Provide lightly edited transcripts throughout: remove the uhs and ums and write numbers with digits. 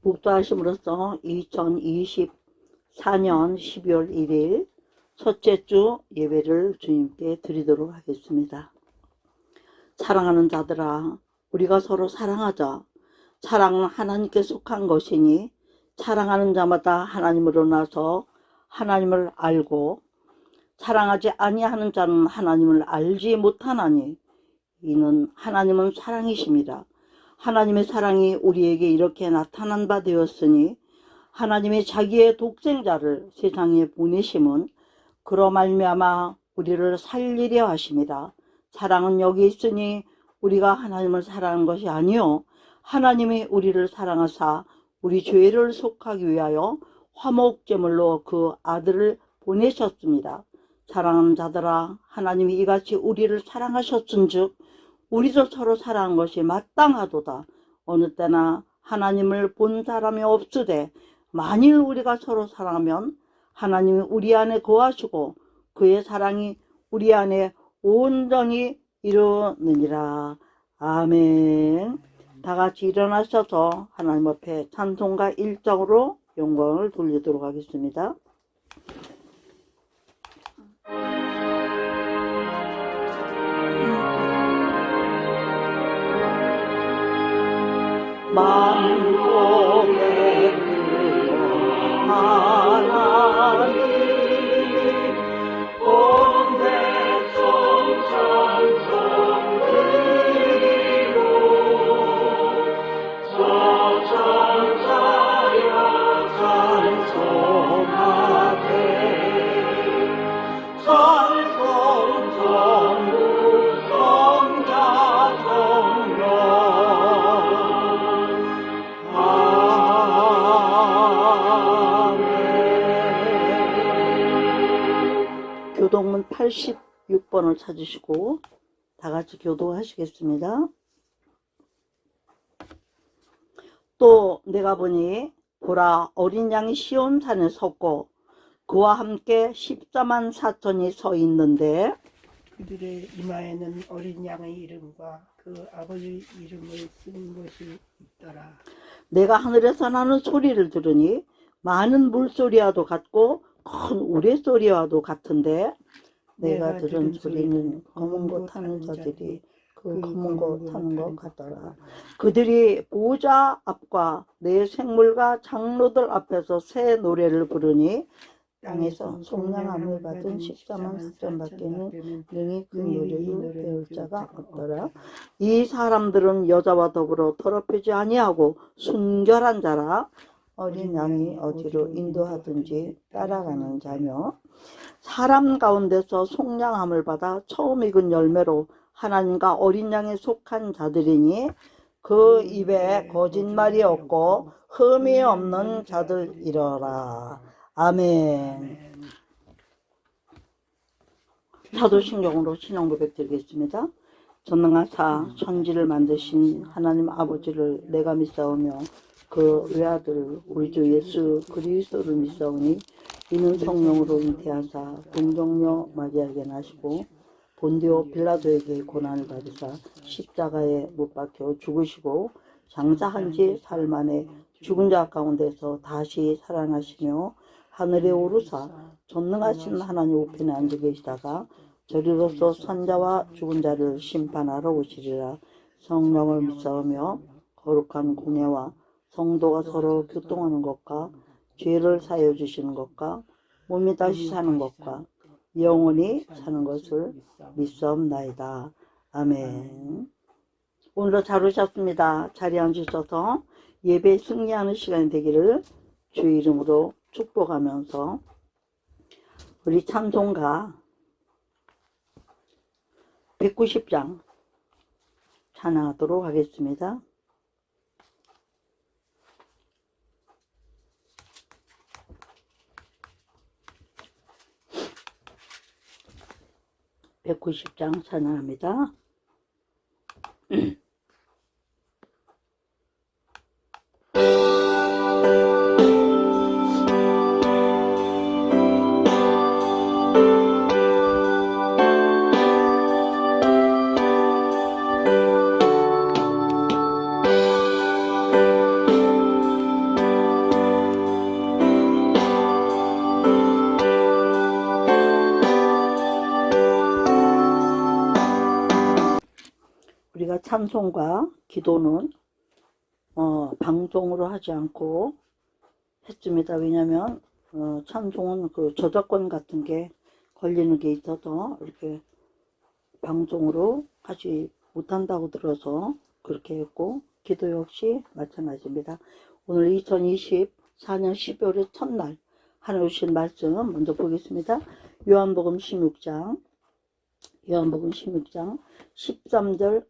묵도하심으로써 2024년 12월 1일 첫째 주 예배를 주님께 드리도록 하겠습니다. 사랑하는 자들아, 우리가 서로 사랑하자. 사랑은 하나님께 속한 것이니 사랑하는 자마다 하나님으로 나서 하나님을 알고 사랑하지 아니하는 자는 하나님을 알지 못하나니 이는 하나님은 사랑이심이라. 하나님의 사랑이 우리에게 이렇게 나타난 바 되었으니 하나님이 자기의 독생자를 세상에 보내심은 그로 말미암아 우리를 살리려 하심이라. 사랑은 여기 있으니 우리가 하나님을 사랑한 것이 아니요 하나님이 우리를 사랑하사 우리 죄를 속하기 위하여 화목제물로 그 아들을 보내셨습니다. 사랑하는 자들아, 하나님이 이같이 우리를 사랑하셨은즉 우리도 서로 사랑한 것이 마땅하도다. 어느 때나 하나님을 본 사람이 없으되 만일 우리가 서로 사랑하면 하나님이 우리 안에 거하시고 그의 사랑이 우리 안에 온전히 이루느니라. 아멘. 다 같이 일어나셔서 하나님 앞에 찬송가 1장으로 영광을 돌리도록 하겠습니다. 만국의 구원 하나님 온 백성 찬송 드리고 저 천사여 찬송하되 찬송 성부 성자 성령 교동문 86번을 찾으시고 다 같이 교도하시겠습니다. 또 내가 보니 보라 어린 양이 시온산에 섰고 그와 함께 14만 4천이 서 있는데 그들의 이마에는 어린 양의 이름과 그 아버지 이름을 쓴 것이 있더라. 내가 하늘에서 나는 소리를 들으니 많은 물소리와도 같고 큰 우레소리와도 같은데 내가 들은 소리는 검은 것 타는 자들이 그 검은 것 타는 것 같더라. 그들이 보호자 앞과 내 생물과 장로들 앞에서 새 노래를 부르니 땅에서 속량함을 받은 14만 4천 밖에는 능히 그 노래를 배울 자가 없더라. 이 사람들은 여자와 더불어 더럽히지 아니하고 순결한 자라. 어린 양이 어디로 인도하든지 따라가는 자며 사람 가운데서 속량함을 받아 처음 익은 열매로 하나님과 어린 양에 속한 자들이니 그 입에 거짓말이 없고 흠이 없는 자들이러라. 아멘. 사도신경으로 신앙 고백 드리겠습니다. 전능하사 천지를 만드신 하나님 아버지를 내가 믿사오며 그 외아들 우리 주 예수 그리스도를 믿사오니 이는 성령으로 잉태하사 동정녀 마리아에게 나시고 본디오 빌라도에게 고난을 받으사 십자가에 못 박혀 죽으시고 장사한 지 사흘 만에 죽은 자 가운데서 다시 살아나시며 하늘에 오르사 전능하신 하나님 우편에 앉아 계시다가 저리로서 선자와 죽은 자를 심판하러 오시리라. 성령을 믿사오며 거룩한 공예와 성도가 서로 교통하는 것과 죄를 사여 주시는 것과 몸이 다시 사는 것과 영원히 사는 것을 믿사옵나이다. 아멘. 오늘도 잘 오셨습니다. 자리에 앉으셔서 예배 승리하는 시간이 되기를 주 이름으로 축복하면서 우리 찬송가 190장 찬양하도록 하겠습니다. (190장) 찬양합니다. 제가 찬송과 기도는 방송으로 하지 않고 했습니다. 왜냐면 찬송은 그 저작권 같은 게 걸리는 게 있어서 이렇게 방송으로 하지 못한다고 들어서 그렇게 했고, 기도 역시 마찬가지입니다. 오늘 2024년 12월의 첫날 하나님 주신 말씀 먼저 보겠습니다. 요한복음 16장 13절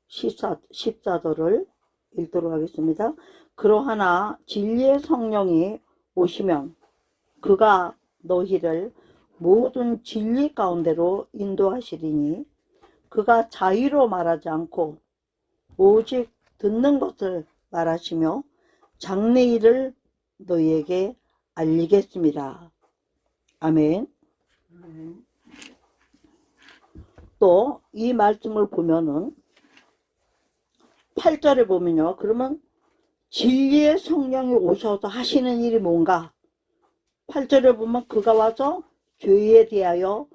14절을 읽도록 하겠습니다. 그러하나 진리의 성령이 오시면 그가 너희를 모든 진리 가운데로 인도하시리니 그가 자의로 말하지 않고 오직 듣는 것을 말하시며 장래일을 너희에게 알리겠습니다. 아멘. 또 이 말씀을 보면은 8절에 보면요. 그러면 진리의 성령이 오셔서 하시는 일이 뭔가? 8절에 보면 그가 와서 죄에 대하여,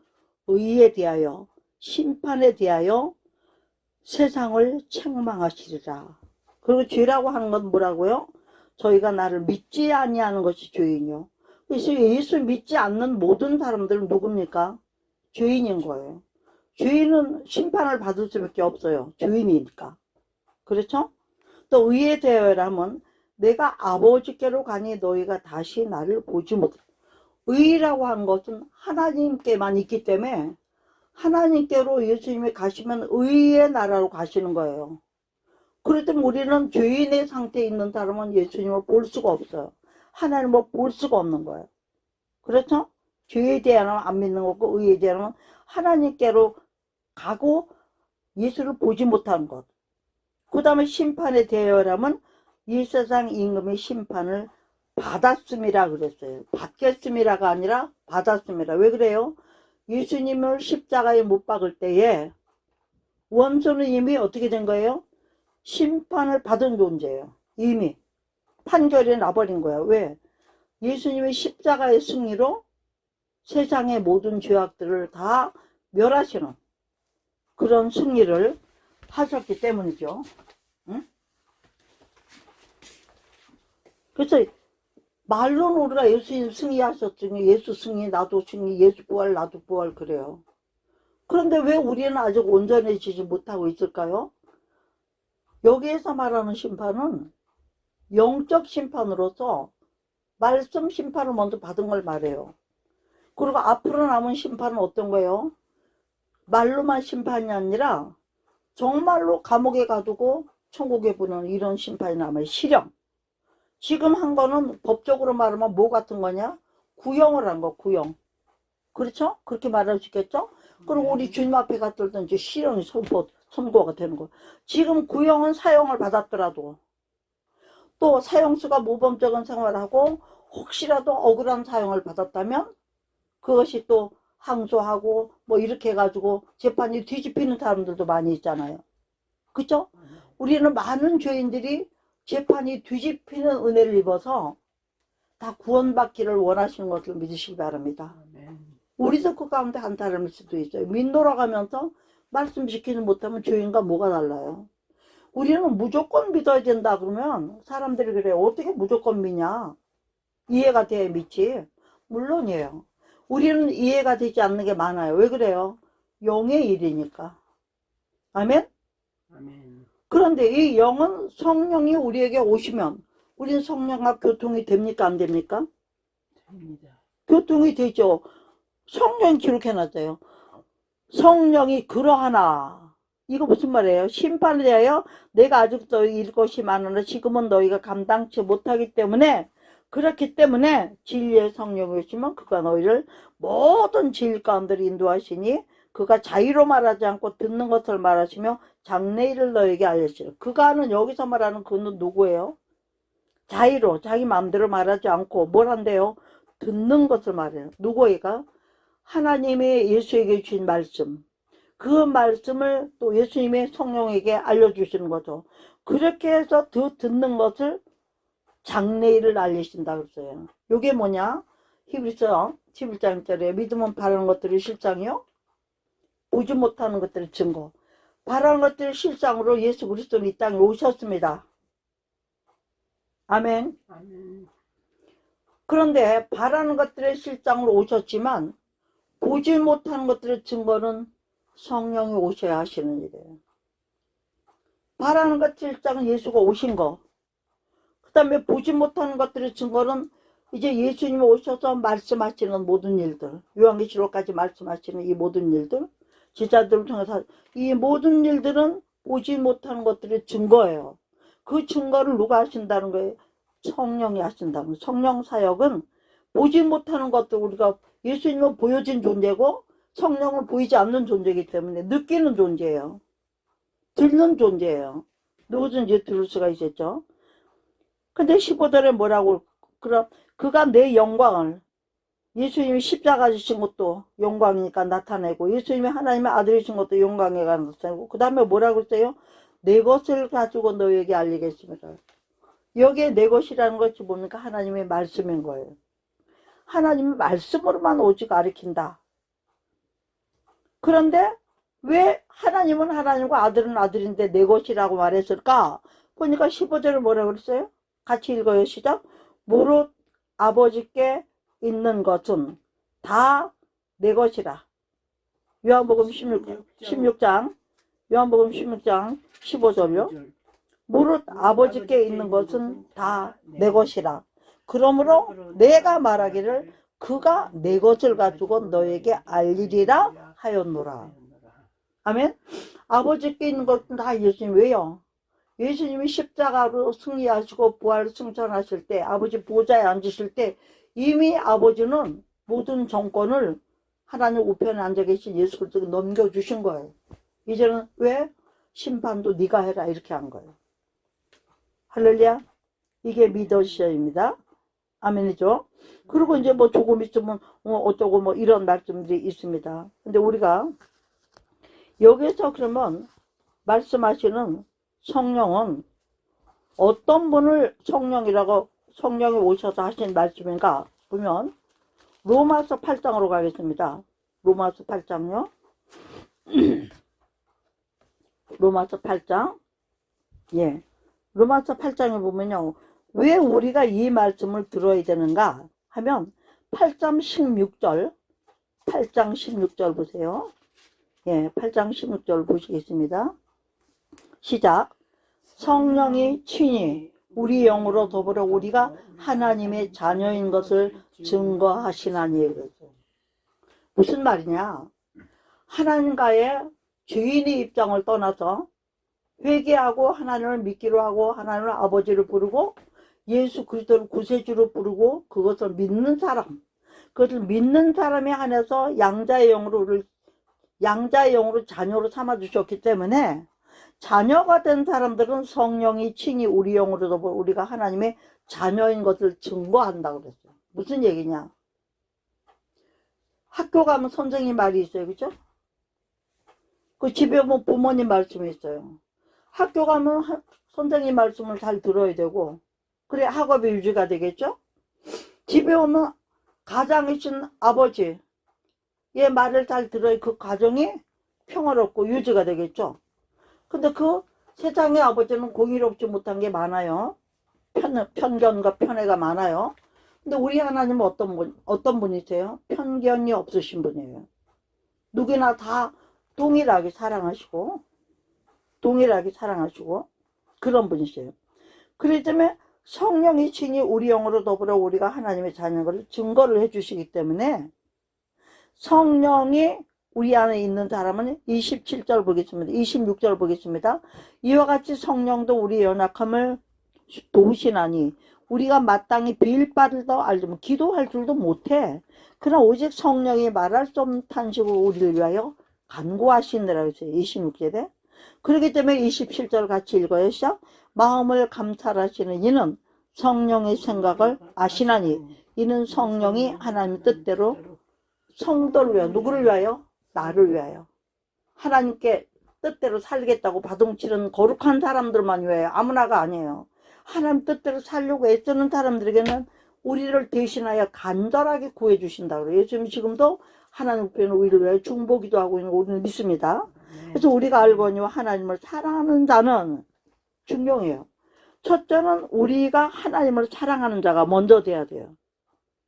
의에 대하여, 심판에 대하여 세상을 책망하시리라. 그리고 죄라고 하는 건 뭐라고요? 저희가 나를 믿지 아니하는 것이 죄인이요. 그래서 예수 믿지 않는 모든 사람들은 누굽니까? 죄인인 거예요. 죄인은 심판을 받을 수밖에 없어요. 죄인이니까. 그렇죠? 또 의에 대하여라면 내가 아버지께로 가니 너희가 다시 나를 보지 못해. 의라고 하는 것은 하나님께만 있기 때문에 하나님께로 예수님이 가시면 의의 나라로 가시는 거예요. 그렇기 때문에 우리는 죄인의 상태에 있는 사람은 예수님을 볼 수가 없어요. 하나님을 볼 수가 없는 거예요. 그렇죠? 죄에 대하여는 안 믿는 거고 의에 대하여는 하나님께로 가고 예수를 보지 못하는 것. 그 다음에 심판에 대하여라면 이 세상 임금의 심판을 받았음이라 그랬어요. 받겠음이라가 아니라 받았음이라. 왜 그래요? 예수님을 십자가에 못 박을 때에 원수는 이미 어떻게 된 거예요? 심판을 받은 존재예요. 이미 판결이 나버린 거예요. 왜? 예수님의 십자가의 승리로 세상의 모든 죄악들을 다 멸하시는 그런 승리를 하셨기 때문이죠. 응? 그래서 말로는 우리가 예수님 승리하셨으니 예수 승리 나도 승리 예수 부활 나도 부활 그래요. 그런데 왜 우리는 아직 온전해지지 못하고 있을까요? 여기에서 말하는 심판은 영적 심판으로서 말씀 심판을 먼저 받은 걸 말해요. 그리고 앞으로 남은 심판은 어떤 거예요? 말로만 심판이 아니라 정말로 감옥에 가두고 천국에 보내는 이런 심판이 남아요. 실형. 지금 한 거는 법적으로 말하면 뭐 같은 거냐? 구형을 한 거, 구형. 그렇죠? 그렇게 말할 수 있겠죠? 그리고 우리 주님 앞에 갔을 때 이제 실형이 선고가 되는 거. 지금 구형은 사형을 받았더라도 또 사형수가 모범적인 생활을 하고 혹시라도 억울한 사형을 받았다면 그것이 또 항소하고 뭐 이렇게 해가지고 재판이 뒤집히는 사람들도 많이 있잖아요. 그죠? 우리는 많은 죄인들이 재판이 뒤집히는 은혜를 입어서 다 구원받기를 원하시는 것을 믿으시기 바랍니다. 우리도 그 가운데 한 사람일 수도 있어요. 믿노라가면서 말씀 지키지 못하면 죄인과 뭐가 달라요? 우리는 무조건 믿어야 된다 그러면 사람들이 그래요. 어떻게 무조건 믿냐? 이해가 돼야 믿지. 물론이에요. 우리는 이해가 되지 않는 게 많아요. 왜 그래요? 영의 일이니까. 아멘? 아멘. 그런데 이 영은 성령이 우리에게 오시면 우리는 성령과 교통이 됩니까? 안 됩니까? 됩니다. 교통이 되죠. 성령이 기록해놨어요. 성령이 그러하나. 이거 무슨 말이에요? 심판에 대하여 내가 아직도 일 것이 많으나 지금은 너희가 감당치 못하기 때문에 그렇기 때문에 진리의 성령이 오시면 그가 너희를 모든 진리 가운데로 인도하시니 그가 자의로 말하지 않고 듣는 것을 말하시며 장래일을 너에게 알려주시라. 그가는 여기서 말하는 그는 누구예요? 자의로 자기 마음대로 말하지 않고 뭘 한대요? 듣는 것을 말해요. 누구에게? 하나님이 예수에게 주신 말씀. 그 말씀을 또 예수님의 성령에게 알려주시는 거죠. 그렇게 해서 듣는 것을 장래일을 알리신다 그랬어요. 이게 뭐냐? 히브리서 11장 1절에 믿음은 바라는 것들이 실상이요, 보지 못하는 것들이 증거. 바라는 것들의 실상으로 예수 그리스도는 이 땅에 오셨습니다. 아멘. 아멘. 그런데 바라는 것들의 실상으로 오셨지만 보지 못하는 것들의 증거는 성령이 오셔야 하시는 일이에요. 바라는 것 실상은 예수가 오신 거. 그 다음에 보지 못하는 것들의 증거는 이제 예수님이 오셔서 말씀하시는 모든 일들, 요한계시록까지 말씀하시는 이 모든 일들, 제자들을 통해서 이 모든 일들은 보지 못하는 것들의 증거예요. 그 증거를 누가 하신다는 거예요? 성령이 하신다는 거예요. 성령 사역은 보지 못하는 것도 우리가 예수님은 보여진 존재고 성령은 보이지 않는 존재이기 때문에 느끼는 존재예요. 듣는 존재예요. 누구든지 들을 수가 있었죠. 근데 15절에 뭐라고, 그럼 그가 내 영광을, 예수님이 십자가 지신 것도 영광이니까 나타내고 예수님이 하나님의 아들이신 것도 영광에 나타내고 그 다음에 뭐라고 했어요? 내 것을 가지고 너에게 알리겠습니다. 여기에 내 것이라는 것이 뭡니까? 하나님의 말씀인 거예요. 하나님의 말씀으로만 오직 가르친다. 그런데 왜 하나님은 하나님과 아들은 아들인데 내 것이라고 말했을까? 보니까 15절에 뭐라고 그랬어요? 같이 읽어요. 시작. 무릇 아버지께 있는 것은 다 내 것이라. 요한복음 16장 요한복음 16장 15절요. 무릇 아버지께 있는 것은 다 내 것이라. 그러므로 내가 말하기를 그가 내 것을 가지고 너에게 알리리라 하였노라. 아멘. 아버지께 있는 것은 다 예수님. 왜요? 예수님이 십자가로 승리하시고 부활 승천하실 때, 아버지 보좌에 앉으실 때 이미 아버지는 모든 정권을 하나님 우편에 앉아 계신 예수 그리스도에게 넘겨주신 거예요. 이제는 왜? 심판도 네가 해라 이렇게 한 거예요. 할렐루야. 이게 미더시입니다. 아멘이죠. 그리고 이제 뭐 조금 있으면 어쩌고 뭐 이런 말씀들이 있습니다. 근데 우리가 여기서 그러면 말씀하시는 성령은 어떤 분을 성령이라고, 성령이 오셔서 하신 말씀인가 보면 로마서 8장으로 가겠습니다. 로마서 8장요. 로마서 8장. 예. 로마서 8장에 보면요. 왜 우리가 이 말씀을 들어야 되는가 하면 8장 16절. 8장 16절 보세요. 예, 8장 16절 보시겠습니다. 시작. 성령이 친히 우리 영으로 더불어 우리가 하나님의 자녀인 것을 증거하시나니. 무슨 말이냐? 하나님과의 죄인의 입장을 떠나서 회개하고 하나님을 믿기로 하고 하나님을 아버지를 부르고 예수 그리스도를 구세주로 부르고 그것을 믿는 사람, 그것을 믿는 사람에 한해서 양자의 영으로 우리를 양자의 영으로 자녀로 삼아 주셨기 때문에 자녀가 된 사람들은 성령이 친히 우리 영으로도 우리가 하나님의 자녀인 것을 증거한다고 그랬어요. 무슨 얘기냐? 학교 가면 선생님 말이 있어요. 그죠? 그 집에 오면 부모님 말씀이 있어요. 학교 가면 선생님 말씀을 잘 들어야 되고 그래 학업이 유지가 되겠죠? 집에 오면 가장이신 아버지의 말을 잘 들어야 그 가정이 평화롭고 유지가 되겠죠? 근데 그 세상의 아버지는 공의롭지 못한 게 많아요. 편견과 편애가 많아요. 근데 우리 하나님은 어떤 분이세요? 편견이 없으신 분이에요. 누구나 다 동일하게 사랑하시고 그런 분이세요. 그렇기 때문에 성령이 친히 우리 영으로 더불어 우리가 하나님의 자녀인 것을 증거를 해주시기 때문에 성령이 우리 안에 있는 사람은 27절 보겠습니다. 26절 보겠습니다. 이와 같이 성령도 우리의 연약함을 도우시나니 우리가 마땅히 빌 바를 더 알지만 기도할 줄도 못해. 그러나 오직 성령이 말할 수 없는 탄식으로 우리를 위하여 간구하시느라 했어요. 26절에. 그렇기 때문에 27절 같이 읽어요. 시작. 마음을 감찰하시는 이는 성령의 생각을 아시나니 이는 성령이 하나님 뜻대로 성도를 위하여, 누구를 위하여? 나를 위하여. 하나님께 뜻대로 살겠다고 바둥치는 거룩한 사람들만 위하여, 아무나가 아니에요. 하나님 뜻대로 살려고 애쓰는 사람들에게는 우리를 대신하여 간절하게 구해주신다고 그래요. 예수님 지금도 하나님 앞에는 우리를 위해 중보기도 하고 있는 거 우리는 믿습니다. 네. 그래서 우리가 알거니와 하나님을 사랑하는 자는 중요해요. 첫째는 우리가 하나님을 사랑하는 자가 먼저 돼야 돼요.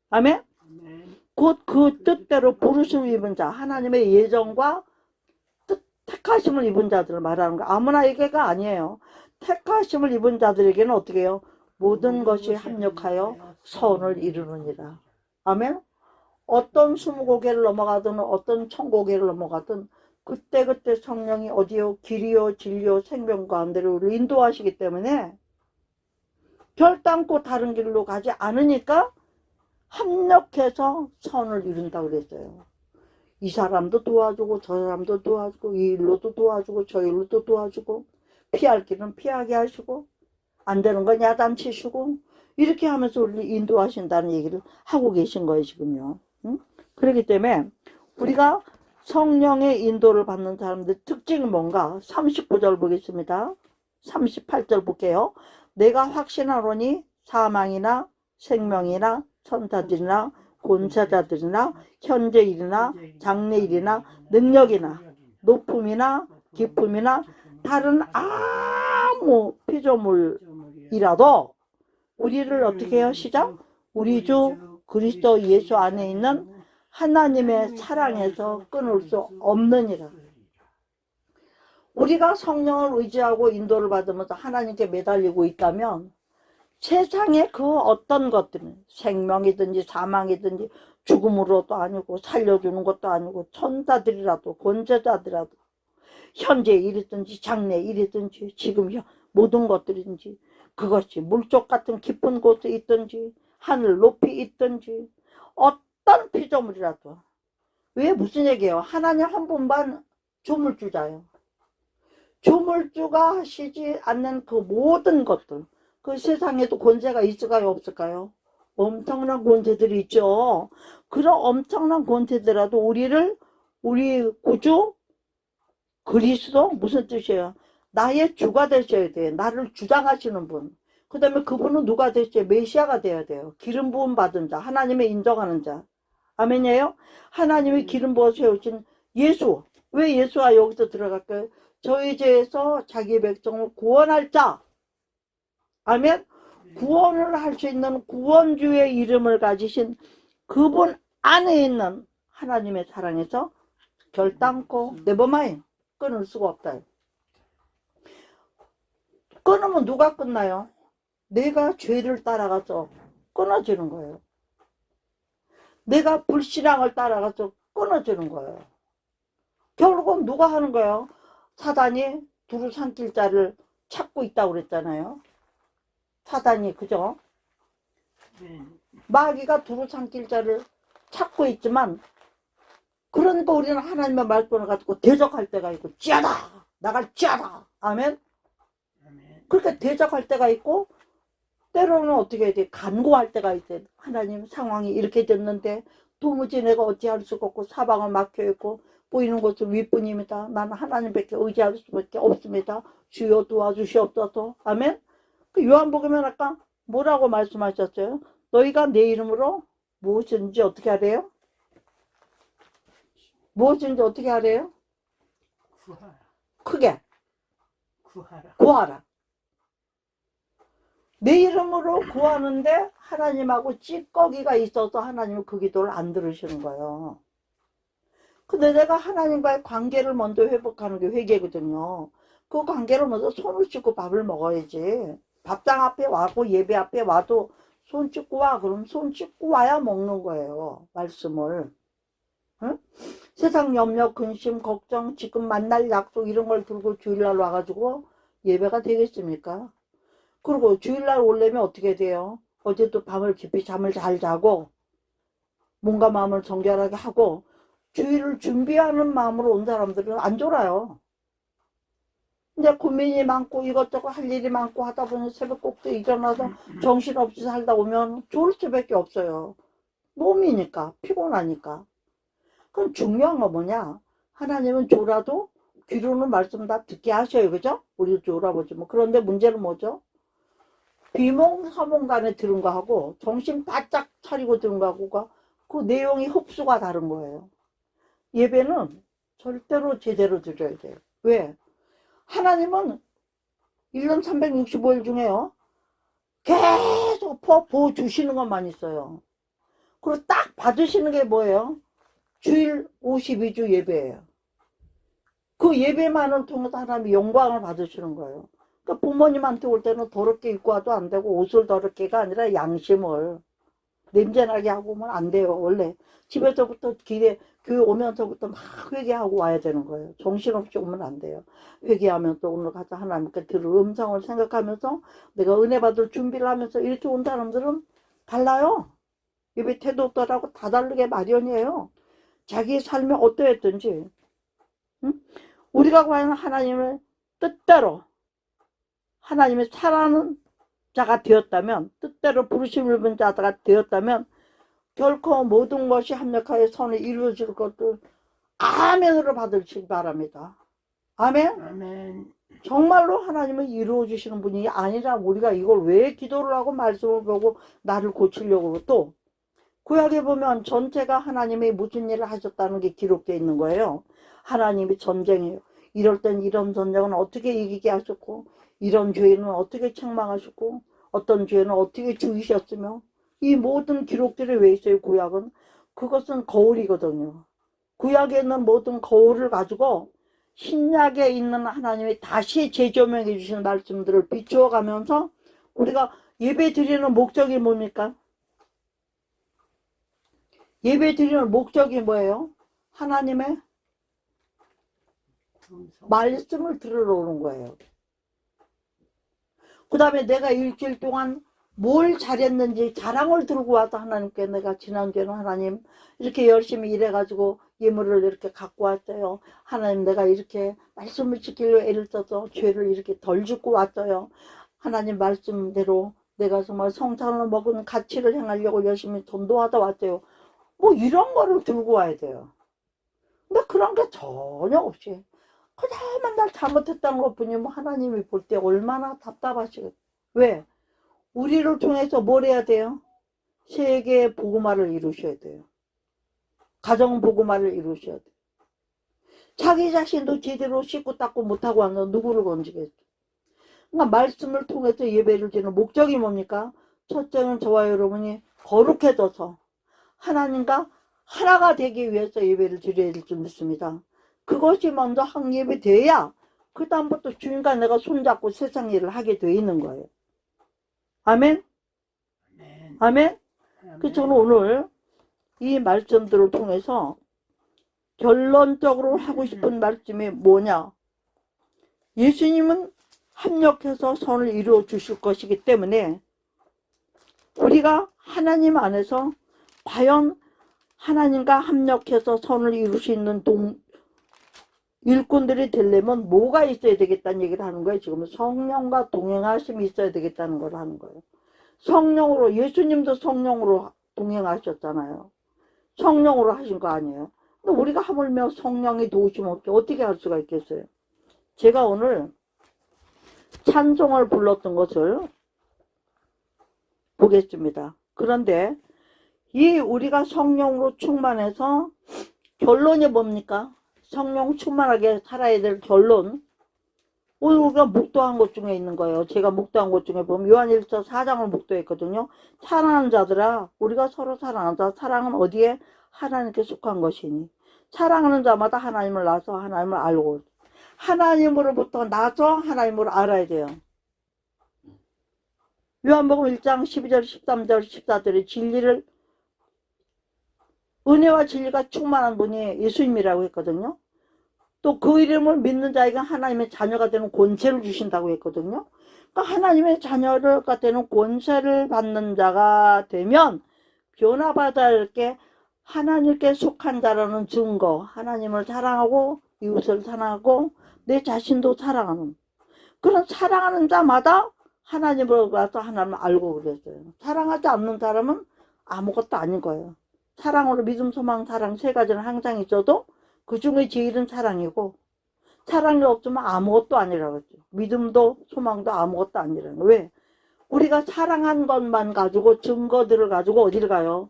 아멘? 아멘. 곧 그 뜻대로 부르심을 입은 자, 하나님의 예정과 택하심을 입은 자들을 말하는 거. 아무나에게가 아니에요. 택하심을 입은 자들에게는 어떻게 해요? 모든 것이 합력하여 선을 이루느니라. 아멘? 어떤 20고개를 넘어가든 어떤 1000고개를 넘어가든 그때그때 성령이 어디요? 길이요 진리요 생명 가운데로 우리를 인도하시기 때문에 결단코 다른 길로 가지 않으니까 합력해서 선을 이룬다고 그랬어요. 이 사람도 도와주고 저 사람도 도와주고 이 일로도 도와주고 저 일로도 도와주고 피할 길은 피하게 하시고 안 되는 건 야단치시고 이렇게 하면서 우리를 인도하신다는 얘기를 하고 계신 거예요 지금요. 응? 그렇기 때문에 우리가 성령의 인도를 받는 사람들 특징이 뭔가 39절 보겠습니다. 38절 볼게요. 내가 확신하노니 사망이나 생명이나 천사들이나 권세자들이나 현재일이나 장래일이나 능력이나 높음이나 깊음이나 다른 아무 피조물이라도 우리를 어떻게 해요? 시작? 우리 주 그리스도 예수 안에 있는 하나님의 사랑에서 끊을 수 없느니라. 우리가 성령을 의지하고 인도를 받으면서 하나님께 매달리고 있다면 세상의 그 어떤 것들은 생명이든지 사망이든지 죽음으로도 아니고 살려주는 것도 아니고 천사들이라도 권세자들이라도 현재 일이든지 장래 일이든지 지금 모든 것들인지 그것이 물속 같은 깊은 곳에 있든지 하늘 높이 있든지 어떤 피조물이라도 왜 무슨 얘기예요? 하나님 한 분만 조물주자예요. 조물주가 하시지 않는 그 모든 것들 그 세상에도 권세가 있을까요? 없을까요? 엄청난 권세들이 있죠. 그런 엄청난 권세들라도 우리 구주 그리스도 무슨 뜻이에요? 나의 주가 되셔야 돼요. 나를 주장하시는 분. 그 다음에 그분은 누가 되셔야 메시아가 되어야 돼요. 기름 부음 받은 자, 하나님의 인정하는 자. 아멘이에요? 하나님의 기름 부어 세우신 예수. 왜 예수가 여기서 들어갈까요? 저희 죄에서 자기 백성을 구원할 자. 아멘? 구원을 할 수 있는 구원주의 이름을 가지신 그분 안에 있는 하나님의 사랑에서 결단코 네버마인 끊을 수가 없다. 끊으면 누가 끝나요? 내가 죄를 따라가서 끊어지는 거예요. 내가 불신앙을 따라가서 끊어지는 거예요. 결국은 누가 하는 거예요? 사단이 두루 삼킬 자를 찾고 있다고 그랬잖아요. 사단이 그죠? 마귀가 두루 삼킬 자를 찾고 있지만 그러니까 우리는 하나님의 말씀을 가지고 대적할 때가 있고 찌하다 나갈 찌하다 아멘. 그렇게 대적할 때가 있고 때로는 어떻게 해야 돼? 간구할 때가 있어요. 하나님 상황이 이렇게 됐는데 도무지 내가 어찌할 수가 없고 사방을 막혀있고 보이는 것은 위뿐입니다. 나는 하나님밖에 의지할 수밖에 없습니다. 주여 도와주시옵소서. 아멘. 그 요한복음에 아까 뭐라고 말씀하셨어요? 너희가 내 이름으로 무엇인지 어떻게 하래요? 무엇인지 어떻게 하래요? 구하라. 크게 구하라. 구하라. 내 이름으로 구하는데 하나님하고 찌꺼기가 있어서 하나님은 그 기도를 안 들으시는 거예요. 근데 내가 하나님과의 관계를 먼저 회복하는 게 회개거든요. 그 관계를 먼저 손을 씻고 밥을 먹어야지. 밥상 앞에 와고 예배 앞에 와도 손 씻고 와. 그럼 손 씻고 와야 먹는 거예요. 말씀을. 응? 세상 염려, 근심, 걱정, 지금 만날 약속 이런 걸 들고 주일날 와가지고 예배가 되겠습니까? 그리고 주일날 오려면 어떻게 돼요? 어제도 밤을 깊이 잠을 잘 자고 몸과 마음을 정결하게 하고 주일을 준비하는 마음으로 온 사람들은 안 졸아요. 이제 고민이 많고 이것저것 할 일이 많고 하다 보니 새벽꼭두 일어나서 정신없이 살다 오면 졸을 수밖에 없어요. 몸이니까 피곤하니까. 그럼 중요한 건 뭐냐? 하나님은 졸아도 귀로는 말씀 다 듣게 하셔요. 그죠? 우리도 졸아보지 뭐. 그런데 문제는 뭐죠? 비몽사몽간에 들은 거하고 정신 바짝 차리고 들은 거하고 그 내용이 흡수가 다른 거예요. 예배는 절대로 제대로 드려야 돼요. 왜? 하나님은 1년 365일 중에요. 계속 보호 주시는 것만 있어요. 그리고 딱 받으시는 게 뭐예요? 주일 52주 예배예요. 그 예배만을 통해서 하나님이 영광을 받으시는 거예요. 그러니까 부모님한테 올 때는 더럽게 입고 와도 안 되고 옷을 더럽게가 아니라 양심을 냄새나게 하고 오면 안 돼요. 원래 집에서부터 교회 오면서부터 막 회개하고 와야 되는 거예요. 정신없이 오면 안 돼요. 회개하면 또 오늘 가서 하나님께 들을 음성을 생각하면서 내가 은혜 받을 준비를 하면서 이렇게 온 사람들은 달라요. 예배 태도더라고 다 다르게 마련이에요. 자기의 삶이 어떠했든지. 응? 우리가 과연 하나님의 뜻대로 하나님의 사랑하는 자가 되었다면, 뜻대로 부르심을 입은 자가 되었다면 결코 모든 것이 합력하여 선을 이루어질 것을 아멘으로 받으시기 바랍니다. 아멘. 아멘. 정말로 하나님은 이루어주시는 분이 아니라 우리가 이걸 왜 기도를 하고 말씀을 보고 나를 고치려고. 또 구약에 보면 전체가 하나님이 무슨 일을 하셨다는 게 기록되어 있는 거예요. 하나님이 전쟁이에요. 이럴 땐 이런 전쟁은 어떻게 이기게 하셨고, 이런 죄는 어떻게 책망하셨고, 어떤 죄는 어떻게 죽이셨으며, 이 모든 기록들이 왜 있어요? 구약은 그것은 거울이거든요. 구약에 있는 모든 거울을 가지고 신약에 있는 하나님이 다시 재조명해 주시는 말씀들을 비추어 가면서 우리가 예배 드리는 목적이 뭡니까? 예배 드리는 목적이 뭐예요? 하나님의 말씀을 들으러 오는 거예요. 그 다음에 내가 일주일 동안 뭘 잘했는지 자랑을 들고 와서 하나님께 내가 지난주에는 하나님 이렇게 열심히 일해가지고 예물을 이렇게 갖고 왔어요. 하나님 내가 이렇게 말씀을 지키려 애를 써서 죄를 이렇게 덜 짓고 왔어요. 하나님 말씀대로 내가 정말 성찬을 먹은 가치를 행하려고 열심히 전도하다 왔어요. 뭐 이런 거를 들고 와야 돼요. 근데 그런 게 전혀 없이 그냥 맨날 잘못했다는 것 뿐이면 하나님이 볼 때 얼마나 답답하시겠어요. 왜? 우리를 통해서 뭘 해야 돼요? 세계 복음화를 이루셔야 돼요. 가정 복음화를 이루셔야 돼요. 자기 자신도 제대로 씻고 닦고 못하고 와서 누구를 건지겠어요? 그러니까 말씀을 통해서 예배를 드리는 목적이 뭡니까? 첫째는 저와 여러분이 거룩해져서 하나님과 하나가 되기 위해서 예배를 드려야 될 줄 믿습니다. 그것이 먼저 확립이 돼야 그 다음부터 주님과 내가 손잡고 세상 일을 하게 돼 있는 거예요. 아멘? 아멘. 아멘? 그 저는 오늘 이 말씀들을 통해서 결론적으로 하고 싶은 말씀이 뭐냐? 예수님은 합력해서 선을 이루어 주실 것이기 때문에 우리가 하나님 안에서 과연 하나님과 합력해서 선을 이룰 수 있는 일꾼들이 되려면 뭐가 있어야 되겠다는 얘기를 하는 거예요. 지금 성령과 동행하심이 있어야 되겠다는 걸 하는 거예요. 성령으로, 예수님도 성령으로 동행하셨잖아요. 성령으로 하신 거 아니에요. 근데 우리가 하물며 성령이 도우심 없이 어떻게 할 수가 있겠어요? 제가 오늘 찬송을 불렀던 것을 보겠습니다. 그런데 이 우리가 성령으로 충만해서 결론이 뭡니까? 성령 충만하게 살아야 될 결론. 오늘 우리가 묵도한 것 중에 있는 거예요. 제가 묵도한 것 중에 보면 요한일서 4장을 묵도했거든요. 사랑하는 자들아, 우리가 서로 사랑하자. 사랑은 어디에? 하나님께 속한 것이니. 사랑하는 자마다 하나님을 나서 하나님을 알고 하나님으로부터 나서 하나님을 알아야 돼요. 요한복음 1장 12절 13절 14절에 진리를 은혜와 진리가 충만한 분이 예수님이라고 했거든요. 또 그 이름을 믿는 자에게 하나님의 자녀가 되는 권세를 주신다고 했거든요. 그러니까 하나님의 자녀가 되는 권세를 받는 자가 되면 변화받아야 할 게 하나님께 속한 자라는 증거, 하나님을 사랑하고 이웃을 사랑하고 내 자신도 사랑하는 그런 사랑하는 자마다 하나님으로 가서 하나님을 알고 그랬어요. 사랑하지 않는 사람은 아무것도 아닌 거예요. 사랑으로 믿음, 소망, 사랑 세 가지는 항상 있어도 그 중에 제일은 사랑이고 사랑이 없으면 아무것도 아니라고 했죠. 믿음도 소망도 아무것도 아니라는 거예요. 왜? 우리가 사랑한 것만 가지고 증거들을 가지고 어디를 가요?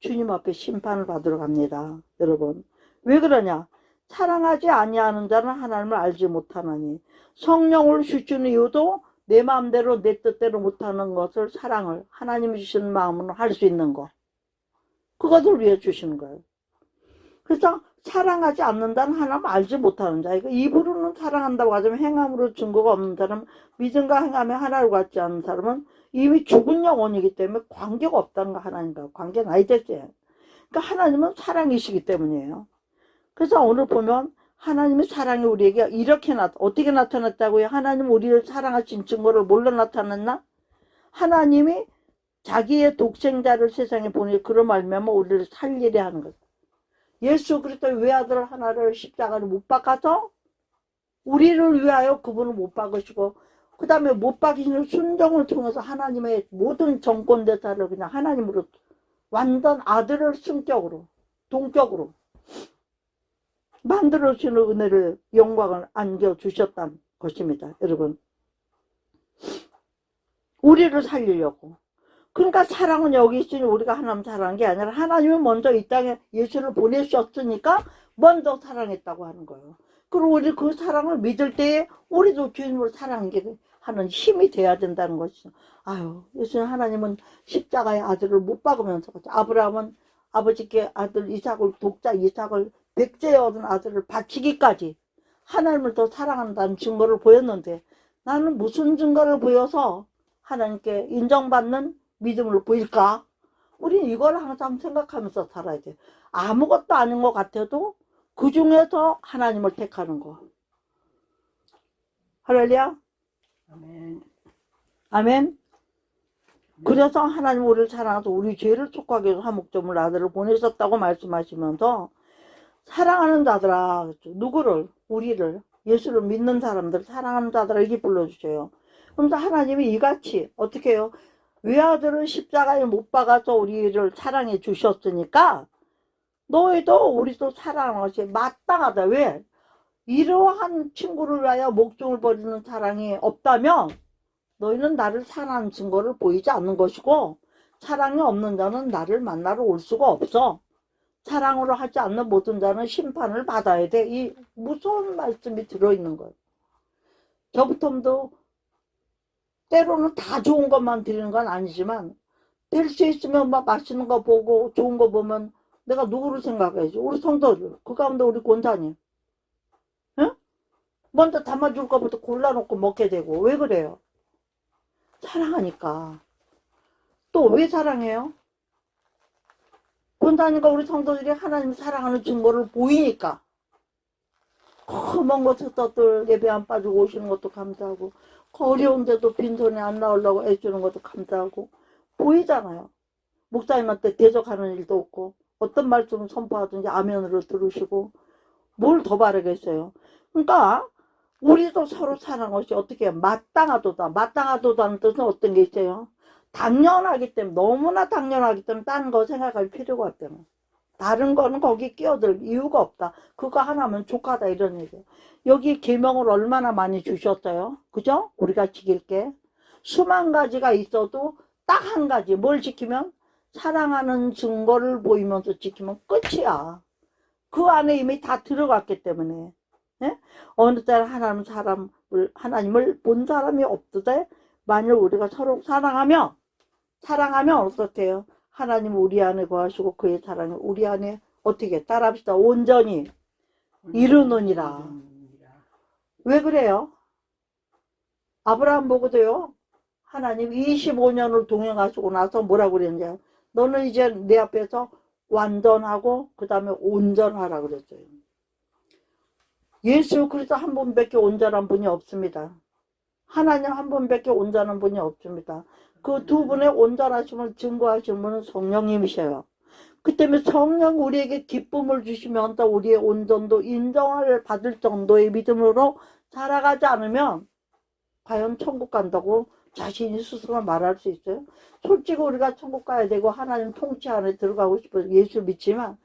주님 앞에 심판을 받으러 갑니다. 여러분. 왜 그러냐? 사랑하지 아니하는 자는 하나님을 알지 못하나니. 성령을 주시는 이유도 내 마음대로 내 뜻대로 못하는 것을 사랑을 하나님이 주시는 마음으로 할 수 있는 거. 그것을 위해 주시는 거예요. 그래서 사랑하지 않는다는 하나님 알지 못하는 자. 이거 입으로는 사랑한다고 하지만 행함으로 증거가 없는 사람, 믿음과 행함에 하나를 갖지 않는 사람은 이미 죽은 영혼이기 때문에 관계가 없다는 거. 하나님과 관계는 아니겠지. 그러니까 하나님은 사랑이시기 때문이에요. 그래서 오늘 보면 하나님의 사랑이 우리에게 이렇게 어떻게 나타났다고요? 하나님 우리를 사랑하신 증거를 뭘로 나타났나? 하나님이 자기의 독생자를 세상에 보내 그런 말미암아 우리를 살리려 하는 것. 예수 그리스도의 외아들 하나를 십자가를 못 박아서 우리를 위하여 그분을 못 박으시고 그 다음에 못 박이시는 순종을 통해서 하나님의 모든 정권 대사를 그냥 하나님으로 완전 아들을 승격으로 동격으로 만들어주는 은혜를 영광을 안겨주셨다는 것입니다. 여러분 우리를 살리려고. 그러니까 사랑은 여기 있으니 우리가 하나님 사랑한 게 아니라 하나님은 먼저 이 땅에 예수를 보내셨으니까 먼저 사랑했다고 하는 거예요. 그리고 우리 그 사랑을 믿을 때에 우리도 주님을 사랑하는 힘이 돼야 된다는 것이죠. 아유, 예수님 하나님은 십자가의 아들을 못 박으면서 아브라함은 아버지께 아들 이삭을 독자 이삭을 백제에 얻은 아들을 바치기까지 하나님을 더 사랑한다는 증거를 보였는데 나는 무슨 증거를 보여서 하나님께 인정받는 믿음을 보일까? 우리는 이걸 항상 생각하면서 살아야 돼. 아무것도 아닌 것 같아도 그 중에서 하나님을 택하는 거. 할렐루야. 아멘. 아멘. 그래서 하나님 우리를 사랑해서 우리 죄를 촉하기 위해서 한 목적물 아들을 보내셨다고 말씀하시면서 사랑하는 자들아, 누구를? 우리를, 예수를 믿는 사람들, 사랑하는 자들아 이렇게 불러주세요. 그러면서 하나님이 이같이 어떻게 해요? 외아들을 십자가에 못 박아서 우리를 사랑해 주셨으니까 너희도 우리도 사랑하는 것이 마땅하다. 왜? 이러한 친구를 위하여 목숨을 버리는 사랑이 없다면 너희는 나를 사랑하는 증거를 보이지 않는 것이고 사랑이 없는 자는 나를 만나러 올 수가 없어. 사랑으로 하지 않는 모든 자는 심판을 받아야 돼. 이 무서운 말씀이 들어있는 거예요. 저부터도 때로는 다 좋은 것만 드리는 건 아니지만 될 수 있으면 막 맛있는 거 보고 좋은 거 보면 내가 누구를 생각해야지? 우리 성도들. 그 가운데 우리 권사님. 응? 먼저 담아줄 것부터 골라놓고 먹게 되고. 왜 그래요? 사랑하니까. 또 왜 사랑해요? 권사님과 우리 성도들이 하나님 사랑하는 증거를 보이니까. 먼 곳에서들 예배 안 빠지고 오시는 것도 감사하고 어려운데도 빈손에 안 나오려고 애쓰는 것도 감사하고 보이잖아요. 목사님한테 대적하는 일도 없고 어떤 말씀을 선포하든지 아멘으로 들으시고 뭘 더 바라겠어요. 그러니까 우리도 서로 사랑하는 것이 어떻게 마땅하도다. 마땅하도다는 뜻은 어떤 게 있어요? 당연하기 때문에 너무나 당연하기 때문에 다른 거 생각할 필요가 없다는 다른 거는 거기 끼어들 이유가 없다. 그거 하나면 족하다 이런 얘기예요. 여기 계명을 얼마나 많이 주셨어요? 그죠? 우리가 지킬 게 수만 가지가 있어도 딱 한 가지 뭘 지키면 사랑하는 증거를 보이면서 지키면 끝이야. 그 안에 이미 다 들어갔기 때문에 예? 어느 때 하나님을 본 사람이 없듯이 만일 우리가 서로 사랑하면 어떻게요? 하나님 우리 안에 거하시고 그의 사랑이 우리 안에 어떻게 따라합시다. 온전히 이루느니라. 왜 그래요? 아브라함 보고도요. 하나님 25년을 동행하시고 나서 뭐라고 그랬냐. 너는 이제 내 앞에서 완전하고 그 다음에 온전하라 그랬어요. 예수 그리스도 한 분밖에 온전한 분이 없습니다. 하나님 한 분밖에 온전한 분이 없습니다. 그 두 분의 온전하심을 증거하시는 분은 성령님이셔요. 그 때문에 성령 우리에게 기쁨을 주시면서 우리의 온전도 인정을 받을 정도의 믿음으로 살아가지 않으면 과연 천국 간다고 자신이 스스로 말할 수 있어요? 솔직히 우리가 천국 가야 되고 하나님 통치 안에 들어가고 싶어서 예수 믿지만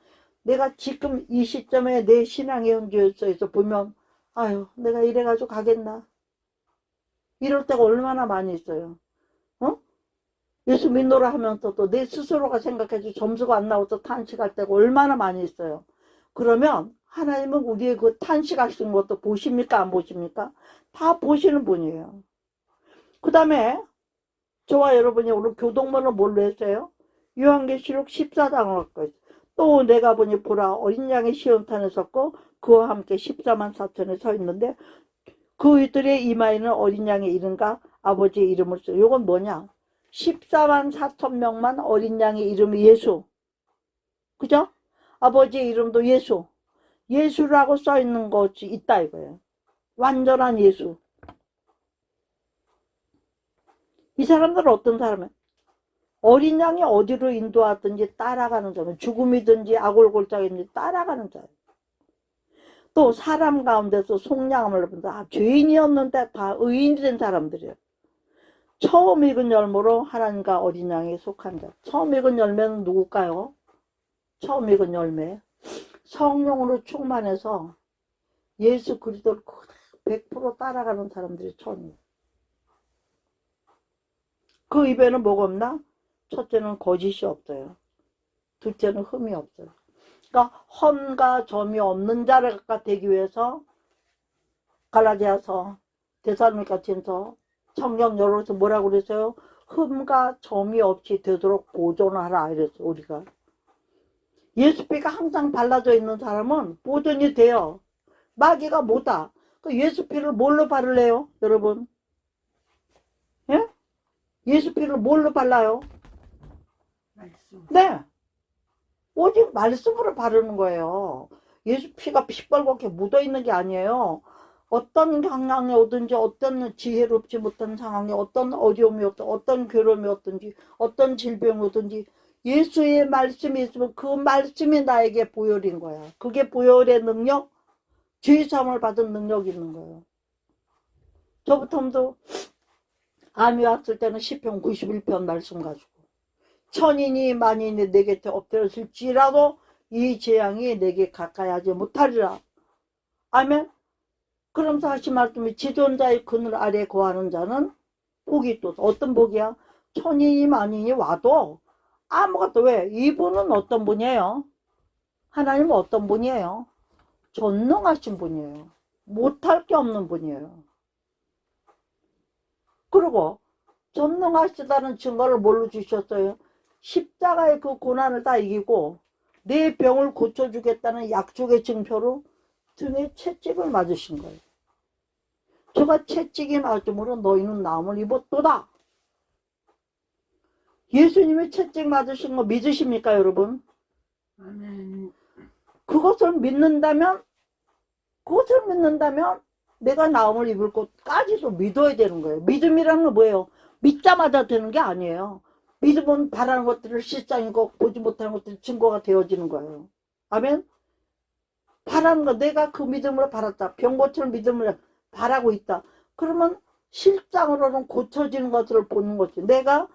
내가 지금 이 시점에 내 신앙의 현주에서 보면 아유 내가 이래가지고 가겠나? 이럴 때가 얼마나 많이 있어요. 어? 예수 믿노라 하면서도 내 스스로가 생각해도 점수가 안 나와서 탄식할 때가 얼마나 많이 있어요. 그러면 하나님은 우리의 그 탄식하시는 것도 보십니까? 안 보십니까? 다 보시는 분이에요. 그 다음에 저와 여러분이 오늘 교동문을 뭘로 했어요? 요한계시록 14장을 갖고 있어요. 또 내가 보니 보라 어린 양의 시온탄에 섰고 그와 함께 14만 4천에 서 있는데 그들의 이마에는 어린 양의 이름과 아버지의 이름을 써요. 이건 뭐냐? 14만 4천 명만 어린 양의 이름이 예수. 그죠? 아버지의 이름도 예수. 예수라고 써 있는 것이 있다 이거예요. 완전한 예수. 이 사람들은 어떤 사람이에요? 어린 양이 어디로 인도하든지 따라가는 자는 죽음이든지 악골골짝이든지 따라가는 자예요. 또 사람 가운데서 속량함을 본다. 죄인이었는데 다 의인이 된 사람들이에요. 처음 익은 열매로 하나님과 어린 양에 속한 자. 처음 익은 열매는 누굴까요? 처음 익은 열매. 성령으로 충만해서 예수 그리스도를 100% 따라가는 사람들이 처음이에요. 그 입에는 뭐가 없나? 첫째는 거짓이 없어요. 둘째는 흠이 없어요. 그러니까 험과 점이 없는 자가 되기 위해서 갈라디아서 데살로니가전서 성경 열어서 뭐라고 그랬어요? 흠과 점이 없이 되도록 보존하라 이랬어요. 우리가 예수피가 항상 발라져 있는 사람은 보존이 돼요. 마귀가 못하. 그 예수피를 뭘로 바르래요? 여러분, 예? 예수피를 뭘로 발라요? 말씀. 네, 오직 말씀으로 바르는 거예요. 예수피가 시뻘겋게 묻어있는 게 아니에요. 어떤 상황에 오든지 어떤 지혜롭지 못한 상황에 어떤 어려움이 오든지 어떤 괴로움이 오든지 어떤 질병이 오든지 예수의 말씀이 있으면 그 말씀이 나에게 보혈인 거야. 그게 보혈의 능력, 죄사함을 받은 능력이 있는 거예요. 저부터도 암이 왔을 때는 시편 91편 말씀 가지고 천인이 만인이 내 곁에 엎드렸을지라도 이 재앙이 내게 가까이 하지 못하리라. 아멘. 그러면서 하신 말씀이 지존자의 그늘 아래 거하는 자는 복이 또 어떤 복이야? 천인이 만인이 와도 아무것도 왜? 이분은 어떤 분이에요? 하나님은 어떤 분이에요? 전능하신 분이에요. 못할 게 없는 분이에요. 그리고 전능하시다는 증거를 뭘로 주셨어요? 십자가의 그 고난을 다 이기고 내 병을 고쳐주겠다는 약속의 증표로 등에 채찍을 맞으신 거예요. 저가 채찍이 맞음으로 너희는 나음을 입었도다. 예수님이 채찍 맞으신 거 믿으십니까 여러분? 아멘. 그것을 믿는다면 내가 나음을 입을 것까지도 믿어야 되는 거예요. 믿음이라는 건 뭐예요? 믿자마자 되는 게 아니에요. 믿음은 바라는 것들을 실상이고 보지 못하는 것들이 증거가 되어지는 거예요. 아멘? 바라는 거, 내가 그 믿음으로 바랐다. 병 고칠 믿음을 바라고 있다. 그러면 실상으로는 고쳐지는 것을 보는 거지. 내가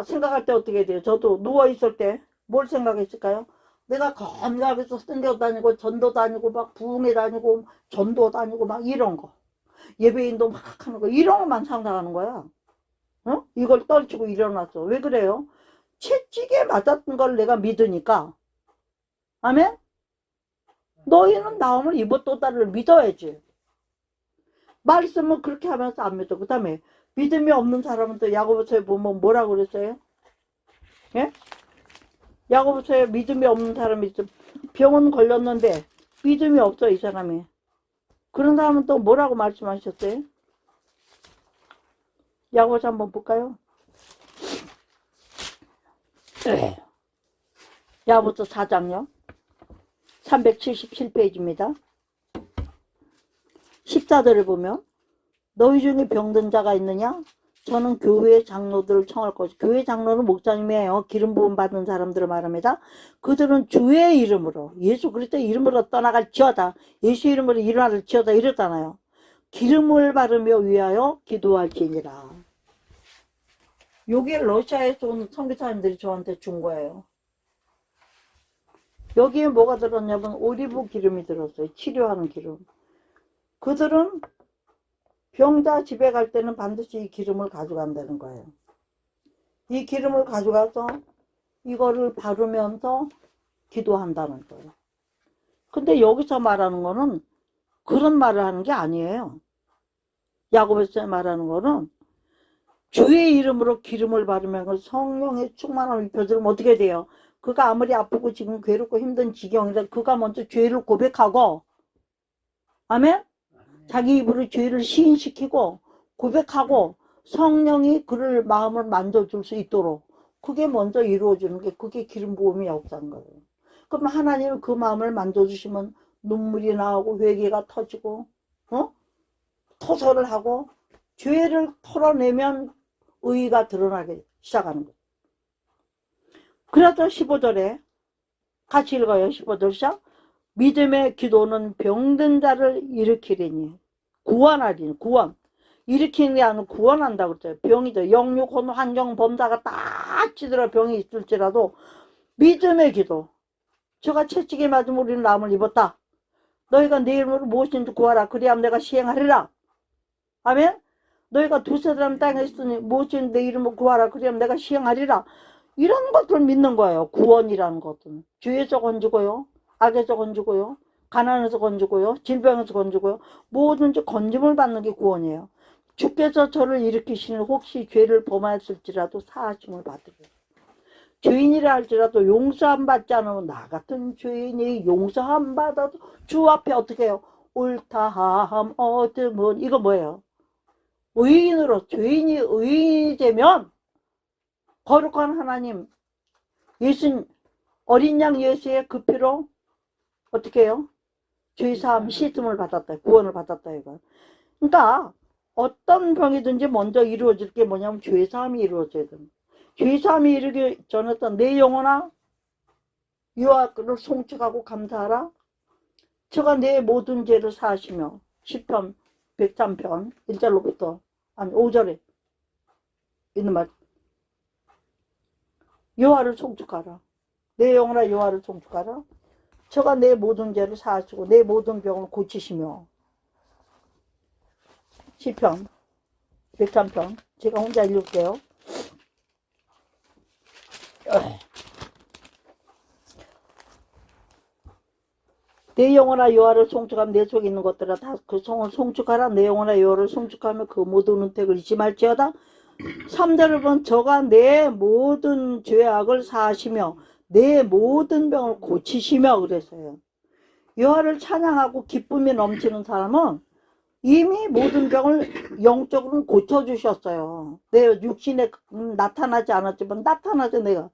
생각할 때 어떻게 돼요? 저도 누워있을 때 뭘 생각했을까요? 내가 건강해서 선교 다니고 전도 다니고 막 부흥회 다니고 전도 다니고 막 이런 거. 예배인도 막 하는 거. 이런 것만 상상하는 거야. 어? 이걸 떨치고 일어났어. 왜 그래요? 채찍에 맞았던 걸 내가 믿으니까. 아멘? 너희는 나음을 입었도다를 믿어야지. 말씀은 그렇게 하면서 안 믿어. 그 다음에 믿음이 없는 사람은 또 야고보서에 보면 뭐라고 그랬어요? 예? 야고보서에 믿음이 없는 사람이 있어. 병은 걸렸는데 믿음이 없어 이 사람이. 그런 사람은 또 뭐라고 말씀하셨어요? 야고보서 한번 볼까요? 야고보서 4장요. 377페이지입니다. 14절을 보면 너희 중에 병든 자가 있느냐? 저는 교회 장로들을 청할 것이. 교회 장로는 목사님이에요. 기름 부음 받은 사람들을 말합니다. 그들은 주의 이름으로 예수 그리스도의 이름으로 떠나갈지어다. 예수 이름으로 일어날지어다 이랬잖아요. 기름을 바르며 위하여 기도할지니라. 요게 러시아에서 온 선교사님들이 저한테 준 거예요. 여기에 뭐가 들었냐면 오리브 기름이 들었어요. 치료하는 기름. 그들은 병자 집에 갈 때는 반드시 이 기름을 가져간다는 거예요. 이 기름을 가져가서 이거를 바르면서 기도한다는 거예요. 근데 여기서 말하는 거는 그런 말을 하는 게 아니에요. 야고보서 말하는 거는 주의 이름으로 기름을 바르면 성령의 충만함을 입혀주면 어떻게 돼요? 그가 아무리 아프고 지금 괴롭고 힘든 지경이라 그가 먼저 죄를 고백하고, 아멘? 자기 입으로 죄를 시인시키고 고백하고 성령이 그를 마음을 만져줄 수 있도록 그게 먼저 이루어지는 게 그게 기름 부음의 역사인 거예요. 그럼 하나님은 그 마음을 만져주시면 눈물이 나오고 회개가 터지고 토설을 하고 죄를 털어내면 의의가 드러나기 시작하는 거예요. 그래서 15절에 같이 읽어요. 15절 시작. 믿음의 기도는 병든 자를 일으키리니 구원하리니 구원. 일으키는 게 아니라 구원한다고 그랬어요. 병이죠. 영육혼 환경 범사가 다 치더라 병이 있을지라도 믿음의 기도. 저가 채찍에 맞으면 우리는 남을 입었다. 너희가 내 이름으로 무엇인지 구하라. 그리하면 내가 시행하리라. 아멘. 너희가 두세 사람 땅에 있으니 무엇인지 내 이름으로 구하라. 그리하면 내가 시행하리라. 이런 것들을 믿는 거예요. 구원이라는 것들은. 죄에서 건지고요. 악에서 건지고요. 가난에서 건지고요. 질병에서 건지고요. 뭐든지 건짐을 받는 게 구원이에요. 주께서 저를 일으키시니 혹시 죄를 범하였을지라도 사하심을 받으리라. 죄인이라 할지라도 용서함 받지 않으면 나 같은 죄인이 용서함 받아도 주 앞에 어떻게 해요? 옳다함 얻으면 이거 뭐예요? 의인으로 죄인이 의인이 되면 거룩한 하나님 예수 어린 양 예수의 그 피로 어떻게 해요? 죄사함 씻음을 받았다. 구원을 받았다 이거. 그러니까 어떤 병이든지 먼저 이루어질 게 뭐냐면 죄사함이 이루어져야 됩니다. 죄사함이 이르기 전에 내 영혼아 여호와를 송축하고 감사하라. 저가 내 모든 죄를 사하시며 시편 103편 1절로부터 아니 5절에 있는 말 여호와를 송축하라. 내 영혼아 여호와를 송축하라. 저가 내 모든 죄를 사하시고 내 모든 병을 고치시며 시편 103편 제가 혼자 읽을게요. 내 영혼아 여호와를 송축하면 내 속에 있는 것들아 다 그 성을 송축하라. 내 영혼아 여호와를 송축하며 그 모든 은택을 잊지 말지어다. 3절을 보면 저가 내 모든 죄악을 사하시며 내 모든 병을 고치시며 그랬어요. 여호와를 찬양하고 기쁨이 넘치는 사람은 이미 모든 병을 영적으로 고쳐주셨어요. 내 육신에 나타나지 않았지만 나타나죠. 내가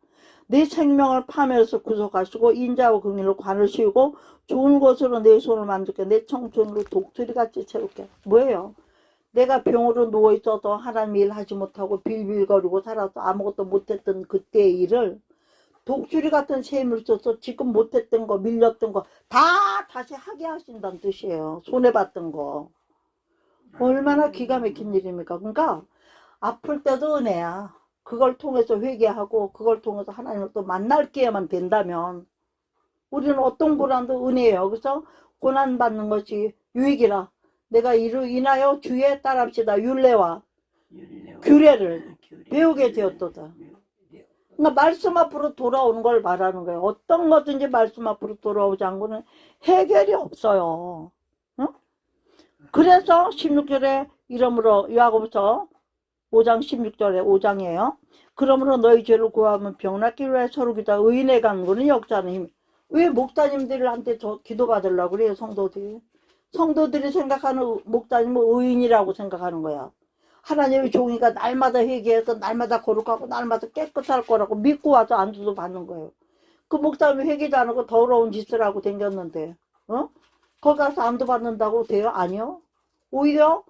내 생명을 파멸해서 구속하시고 인자와 긍휼로 관을 씌우고 좋은 것으로 내 손을 만들게 내 청춘으로 독수리같이 채울게. 뭐예요? 내가 병으로 누워있어도 하나님 일 하지 못하고 빌빌거리고 살아서 아무것도 못했던 그때의 일을 독수리 같은 셈을 써서 지금 못했던 거 밀렸던 거 다 다시 하게 하신다는 뜻이에요. 손해봤던 거. 얼마나 기가 막힌 일입니까? 그러니까 아플 때도 은혜야. 그걸 통해서 회개하고 그걸 통해서 하나님을 또 만날 기회만 된다면 우리는 어떤 고난도 은혜예요. 그래서 고난받는 것이 유익이라. 내가 이로 인하여 주에 따릅시다. 율례와 규례를 배우게 되었도다. 그러니까 말씀 앞으로 돌아오는 걸 말하는 거예요. 어떤 것든지 말씀 앞으로 돌아오지 않고는 해결이 없어요. 응? 그래서 16절에 이러므로 야고보서 5장 16절에 5장이에요. 그러므로 너희 죄를 구하면 병낫기를 위해 서로 기다 의인의 간구는 역사하는 힘. 왜 목사님들한테 기도받으려고 그래요? 성도들이 생각하는 목사님은 의인이라고 생각하는 거야. 하나님의 종이가 날마다 회개해서 날마다 거룩하고 날마다 깨끗할 거라고 믿고 와서 안수도 받는 거예요. 그 목사님이 회개도 안 하고 더러운 짓을 하고 댕겼는데 거기 가서 안수 받는다고 돼요? 아니요. 오히려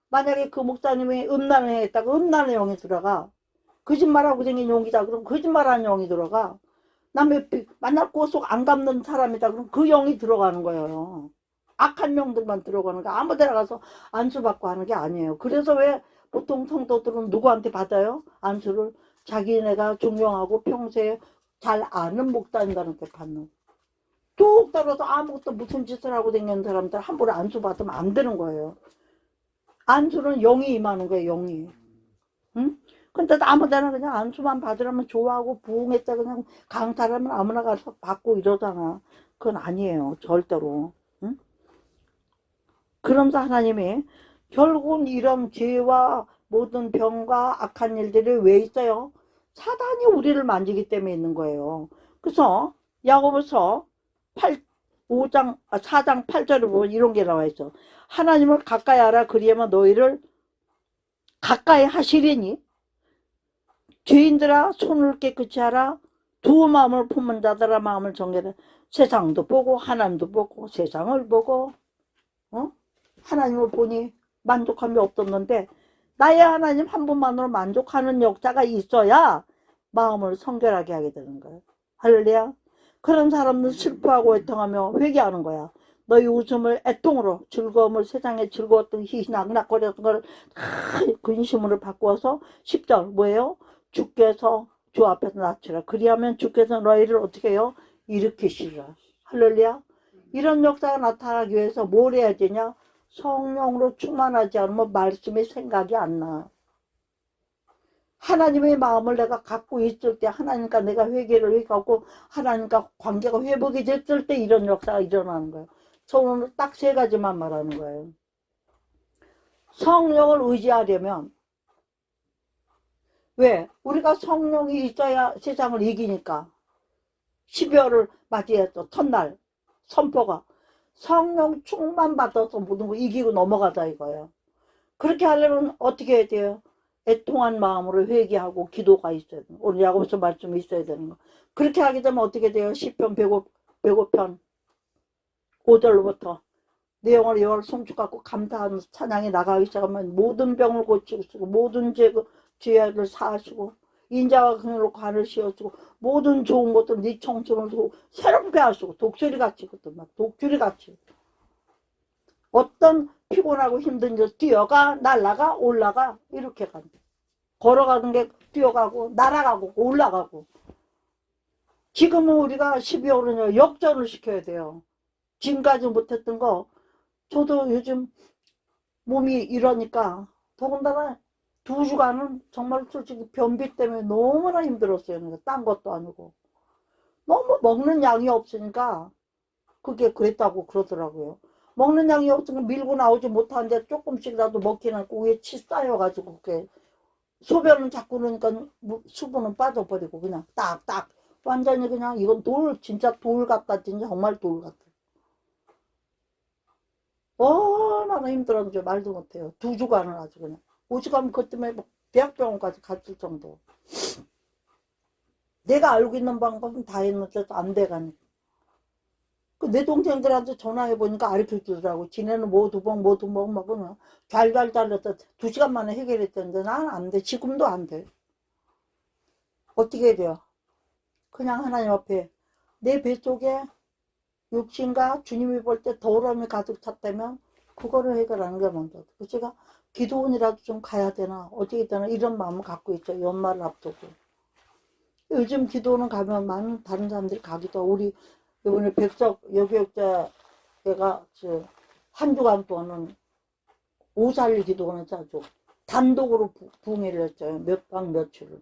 만약에 그 목사님이 음란을 했다가 음란의 영이 들어가. 거짓말하고 생긴 영이다. 그럼 거짓말하는 영이 들어가. 남의 만날 곳속 안 갚는 사람이다. 그럼 그 영이 들어가는 거예요. 악한 영들만 들어가는 거. 아무 데나 가서 안수받고 하는 게 아니에요. 그래서 왜 보통 성도들은 누구한테 받아요? 안수를 자기네가 존경하고 평소에 잘 아는 목사님들한테 받는. 뚝 떨어서 아무것도 무슨 짓을 하고 다니는 사람들 함부로 안수 받으면 안 되는 거예요. 안수는 영이 임하는 거예요. 영이. 응? 근데 아무데나 그냥 안수만 받으라면 좋아하고 부흥했다 그냥 강탈하면 아무나 가서 받고 이러잖아. 그건 아니에요. 절대로. 응? 그러면서 하나님이 결국은 이런 죄와 모든 병과 악한 일들이 왜 있어요? 사단이 우리를 만지기 때문에 있는 거예요. 그래서 야고보서 4장 8절에 보면 이런 게 나와 있어. 하나님을 가까이 하라. 그리하면 너희를 가까이 하시리니 죄인들아 손을 깨끗이 하라. 두 마음을 품은 자들아 마음을 정결해. 세상도 보고 하나님도 보고 세상을 보고 하나님을 보니 만족함이 없었는데 나의 하나님 한 분만으로 만족하는 역사가 있어야 마음을 성결하게 하게 되는 거예요. 할렐루야. 그런 사람은 슬퍼하고 애통하며 회개하는 거야. 너희 웃음을 애통으로 즐거움을 세상에 즐거웠던 희희낙낙거렸던 걸 근심으로 바꾸어서 10절 뭐예요? 주께서 주 앞에서 낮추라. 그리하면 주께서 너희를 어떻게 해요? 일으키시라. 할렐루야. 이런 역사가 나타나기 위해서 뭘 해야 되냐? 성령으로 충만하지 않으면 말씀이 생각이 안 나. 하나님의 마음을 내가 갖고 있을 때 하나님과 내가 회개를 회개하고 하나님과 관계가 회복이 됐을 때 이런 역사가 일어나는 거예요. 저는 딱 세 가지만 말하는 거예요. 성령을 의지하려면 왜? 우리가 성령이 있어야 세상을 이기니까. 12월을 맞이해서 첫날 선포가 성령 충만 받아서 모든 거 이기고 넘어가자 이거예요. 그렇게 하려면 어떻게 해야 돼요? 애통한 마음으로 회개하고 기도가 있어야 돼요. 오늘 야고보서 말씀이 있어야 되는 거. 그렇게 하게 되면 어떻게 돼요? 10편 105편 5절로부터 내용을 여호와를 송축하고 감사하면서 찬양이 나가기 시작하면 모든 병을 고치시고 모든 죄를 사하시고 인자와 긍휼로 관을 씌워주고 모든 좋은 것들 네 청춘을 새롭게 하시고 독수리같이 그것도 막 독수리같이 어떤 피곤하고 힘든 일 뛰어가 날아가 올라가 이렇게 간다. 걸어가는 게 뛰어가고 날아가고 올라가고. 지금은 우리가 12월은 역전을 시켜야 돼요. 지금까지 못했던 거 저도 요즘 몸이 이러니까 더군다나 2주간은 정말 솔직히 변비 때문에 너무나 힘들었어요. 딴 것도 아니고 너무 먹는 양이 없으니까 그게 그랬다고 그러더라고요. 먹는 양이 없으니까 밀고 나오지 못하는데 조금씩이라도 먹긴 하고 위에 치 쌓여가지고 그게 소변은 자꾸 그러니까 수분은 빠져버리고 그냥 딱딱 완전히 그냥 이건 진짜 돌 같다. 진짜 정말 돌 같아. 얼마나 힘들었는지 말도 못해요. 2주간을 아주 그냥. 5주간 그것 때문에 대학병원까지 갔을 정도. 내가 알고 있는 방법은 다 했는데 안 돼가니까. 내 동생들한테 전화해보니까 가르쳐 주더라고. 지네는 모두 막 그냥 잘해서 2시간 만에 해결했던데 나는 안 돼. 지금도 안 돼. 어떻게 해야 돼요? 그냥 하나님 앞에 내 뱃속에 육신과 주님이 볼 때 더러움이 가득 찼다면 그거를 해결하는 게 먼저. 제가 기도원이라도 좀 가야 되나 어떻게 되나 이런 마음을 갖고 있죠. 연말을 앞두고. 요즘 기도원 가면 많은 다른 사람들이 가기도 하고 우리 이번에 백석 여교육자 내가 한 주간 동안은 5살 기도원을 짜죠. 단독으로 부흥회를 했어요. 몇 박 며칠을.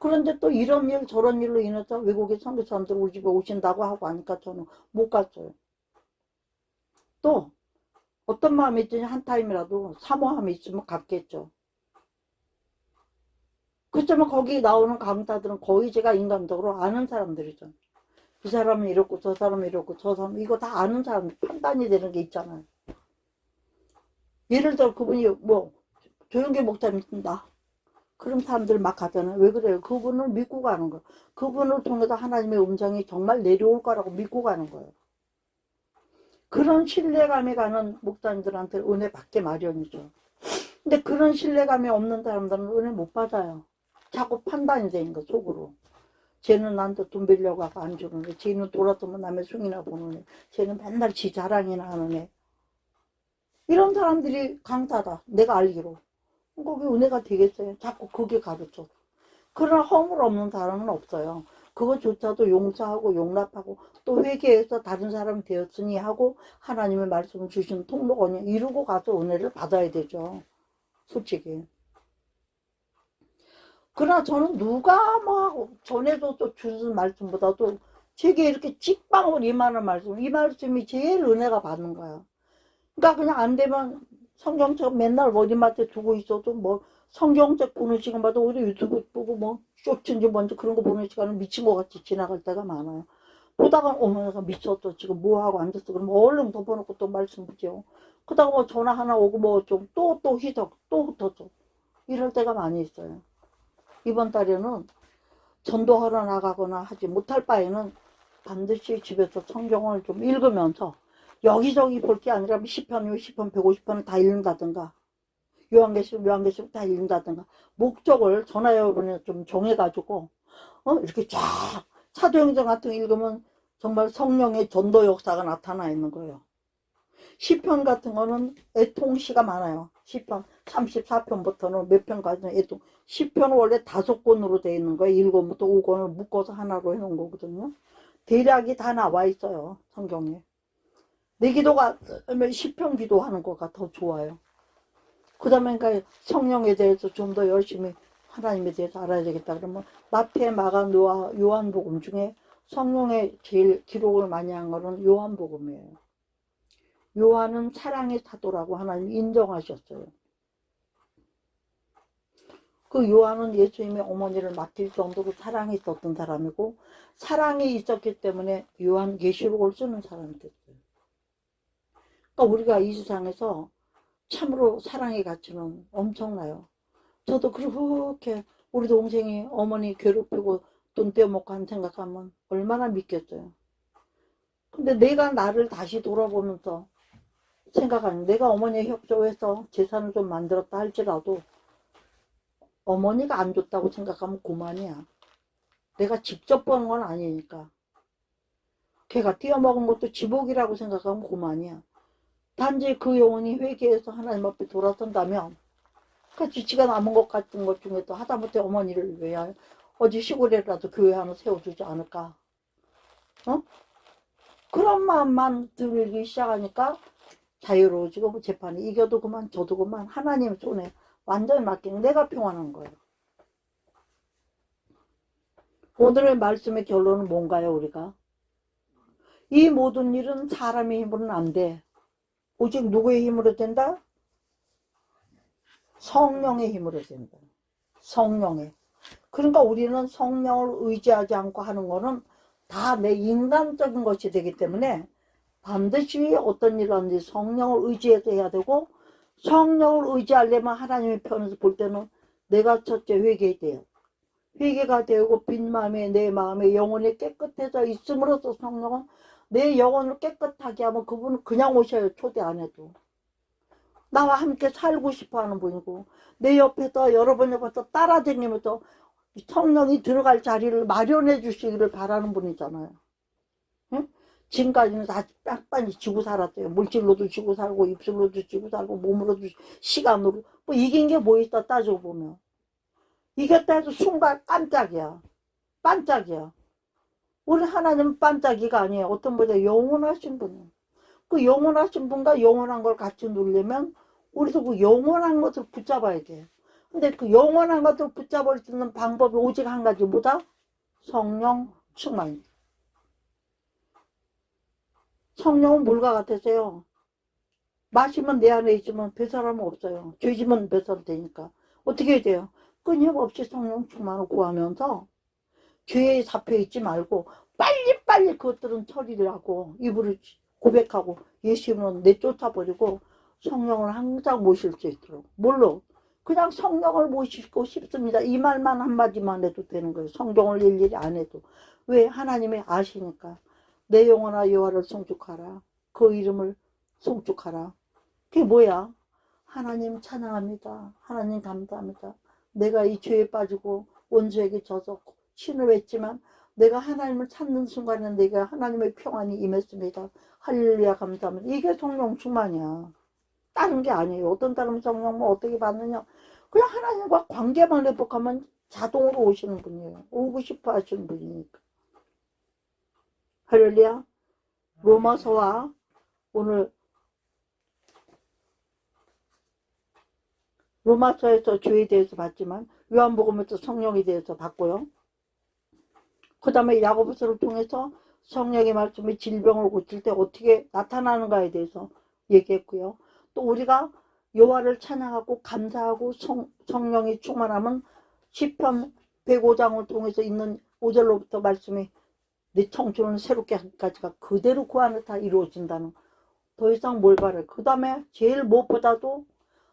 그런데 또 이런 일 저런 일로 인해서 외국의 선교사람들 우리 집에 오신다고 하고 하니까 저는 못 갔어요. 또 어떤 마음이 있든지 한 타임이라도 사모함이 있으면 갔겠죠. 그렇지만 거기 나오는 강사들은 거의 제가 인간적으로 아는 사람들이죠. 이 사람은 이렇고 저 사람은 이렇고 저 사람은 이거 다 아는 사람 판단이 되는 게 있잖아요. 예를 들어 그분이 뭐 조영계 목사님 쓴다. 그런 사람들 막 가잖아요. 왜 그래요? 그분을 믿고 가는 거예요. 그분을 통해서 하나님의 음성이 정말 내려올 거라고 믿고 가는 거예요. 그런 신뢰감이 가는 목사님들한테 은혜 받게 마련이죠. 근데 그런 신뢰감이 없는 사람들은 은혜 못 받아요. 자꾸 판단이 되는 거 속으로. 쟤는 나한테 돈 빌려고 하고 안 주는 애. 쟤는 돌아서면 남의 숭이나 보는 애. 쟤는 맨날 지 자랑이나 하는 애. 이런 사람들이 강사다. 내가 알기로. 그게 은혜가 되겠어요. 자꾸 그게 가르쳐. 그러나 허물 없는 사람은 없어요. 그것조차도 용서하고 용납하고 또 회개해서 다른 사람이 되었으니 하고 하나님의 말씀을 주신 통로원이 이루고 가서 은혜를 받아야 되죠. 솔직히. 그러나 저는 누가 뭐 전에도 또 주신 말씀보다도 제게 이렇게 직방울 임하는 말씀, 이 말씀이 제일 은혜가 받는 거야. 그러니까 그냥 안 되면 성경책 맨날 머리맡에 두고 있어도 뭐 성경책 보는 시간마다 오히려 유튜브 보고 뭐 쇼츠인지 뭔지 그런 거 보는 시간은 미친 것 같이 지나갈 때가 많아요. 보다가 어머 내가 미쳤어 지금 뭐 하고 앉았어 그러면 얼른 덮어놓고 또 말씀 보죠. 그러다가 뭐 전화 하나 오고 뭐 좀 또 희석 또 흩어져 이럴 때가 많이 있어요. 이번 달에는 전도하러 나가거나 하지 못할 바에는 반드시 집에서 성경을 좀 읽으면서 여기저기 볼 게 아니라 10편, 60편, 150편을 다 읽는다든가 요한계시록 다 읽는다든가 목적을 전화여론에 좀 정해가지고 이렇게 쫙 사도행전 같은 거 읽으면 정말 성령의 전도 역사가 나타나 있는 거예요. 시편 같은 거는 애통시가 많아요. 시편 34편부터는 몇 편까지는 애통. 시편은 원래 5권으로 되어 있는 거예요. 1권부터 5권을 묶어서 하나로 해놓은 거거든요. 대략이 다 나와 있어요. 성경에. 내 기도가 시편 기도하는 거가 더 좋아요. 그 다음에 그러니까 성령에 대해서 좀 더 열심히 하나님에 대해서 알아야 되겠다. 그러면 마태, 마가, 누가, 요한복음 중에 성령의 제일 기록을 많이 한 거는 요한복음이에요. 요한은 사랑의 사도라고 하나님 인정하셨어요. 그 요한은 예수님의 어머니를 맡길 정도로 사랑이 있었던 사람이고 사랑이 있었기 때문에 요한계시록을 쓰는 사람이 됐어요. 그러니까 우리가 이 세상에서 참으로 사랑의 가치는 엄청나요. 저도 그렇게 우리 동생이 어머니 괴롭히고 돈 떼어먹고 한 생각하면 얼마나 믿겠어요. 근데 내가 나를 다시 돌아보면서 생각하는 내가 어머니에 협조해서 재산을 좀 만들었다 할지라도 어머니가 안 줬다고 생각하면 그만이야. 내가 직접 버는 건 아니니까. 걔가 띄어먹은 것도 지복이라고 생각하면 그만이야. 단지 그 영혼이 회개해서 하나님 앞에 돌아선다면 그 지가 남은 것 같은 것 중에도 하다못해 어머니를 위하여 어디 시골에라도 교회 하나 세워주지 않을까. 그런 마음만 들기 시작하니까 자유로워지고 뭐 재판이 이겨도 그만 저도 그만 하나님 손에 완전히 맡기는 내가 평안한 거예요. 오늘의 말씀의 결론은 뭔가요? 우리가 이 모든 일은 사람의 힘으로는 안 돼. 오직 누구의 힘으로 된다? 성령의 힘으로 된다. 성령의. 그러니까 우리는 성령을 의지하지 않고 하는 거는 다 내 인간적인 것이 되기 때문에 반드시 어떤 일을 하는지 성령을 의지해서 해야 되고 성령을 의지하려면 하나님의 편에서 볼 때는 내가 첫째 회개해야 돼요. 회개가 되고 빈 마음에 내 마음에 영혼이 깨끗해져 있음으로써 성령은 내 영혼을 깨끗하게 하면 그분은 그냥 오셔요. 초대 안 해도. 나와 함께 살고 싶어하는 분이고 내 옆에서 여러분 옆에서 따라다니면서 성령이 들어갈 자리를 마련해 주시기를 바라는 분이잖아요. 응? 지금까지는 다 빡빡이 지고 살았어요. 물질로도 지고 살고 입술로도 지고 살고 몸으로도 시간으로 뭐 이긴 게 뭐 있어 따지고 보면 이겼다 해도 순간 깜짝이야. 반짝이야. 우리 하나님은 반짝이가 아니에요. 어떤 분이 영원하신 분이에요. 그 영원하신 분과 영원한 걸 같이 누리려면 우리도 그 영원한 것을 붙잡아야 돼. 근데 그 영원한 것을 붙잡을 수 있는 방법이 오직 한 가지 뭐다? 성령 충만. 성령은 물과 같으세요. 마시면 내 안에 있지만 배설하면 없어요. 죄지면 배설되니까. 어떻게 해야 돼요? 끊임없이 성령 충만을 구하면서 죄에 잡혀있지 말고 빨리빨리 그것들은 처리를 하고 입으로 고백하고 예수님은 내쫓아버리고 성령을 항상 모실 수 있도록. 뭘로? 그냥 성령을 모시고 싶습니다. 이 말만 한마디만 해도 되는 거예요. 성경을 일일이 안 해도. 왜? 하나님이 아시니까. 내 영혼아 여호와를 송축하라. 그 이름을 송축하라. 그게 뭐야? 하나님 찬양합니다. 하나님 감사합니다. 내가 이 죄에 빠지고 원수에게 져서 신을 했지만 내가 하나님을 찾는 순간에 내가 하나님의 평안이 임했습니다. 할렐루야 감사합니다. 이게 성령 충만이야. 다른 게 아니에요. 어떤 사람은 성령 뭐 어떻게 받느냐. 그냥 하나님과 관계만 회복하면 자동으로 오시는 분이에요. 오고 싶어 하시는 분이니까. 할렐루야. 로마서와 오늘 로마서에서 죄에 대해서 봤지만 요한복음에서 성령에 대해서 봤고요. 그 다음에 야고보서를 통해서 성령의 말씀이 질병을 고칠 때 어떻게 나타나는가에 대해서 얘기했고요. 또 우리가 여호와를 찬양하고 감사하고 성령이 충만하면 시편 105장을 통해서 있는 5절로부터 말씀이 내 청춘을 새롭게 하기까지가 그대로 그 안에 다 이루어진다는, 더 이상 뭘 바래. 그 다음에 제일 무엇보다도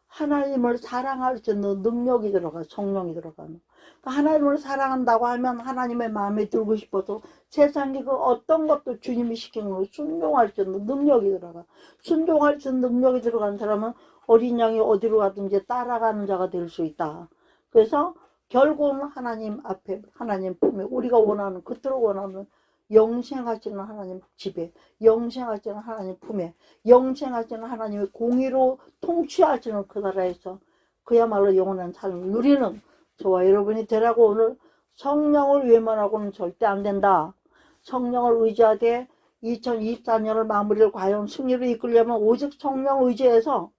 하나님을 사랑할 수 있는 능력이 들어가, 성령이 들어가는. 하나님을 사랑한다고 하면 하나님의 마음에 들고 싶어서 세상에 그 어떤 것도 주님이 시키는 걸 순종할 수 있는 능력이 들어가. 순종할 수 있는 능력이 들어간 사람은 어린 양이 어디로 가든지 따라가는 자가 될 수 있다. 그래서 결국은 하나님 앞에, 하나님 품에, 우리가 원하는, 그토록 원하는 영생하시는 하나님 집에, 영생하시는 하나님 품에, 영생하시는 하나님의 공의로 통치하시는 그 나라에서 그야말로 영원한 삶을 누리는 저와 여러분이 되라고. 오늘 성령을 외면하고는 절대 안 된다. 성령을 의지하되 2024년을 마무리를 과연 승리로 이끌려면 오직 성령 의지해서,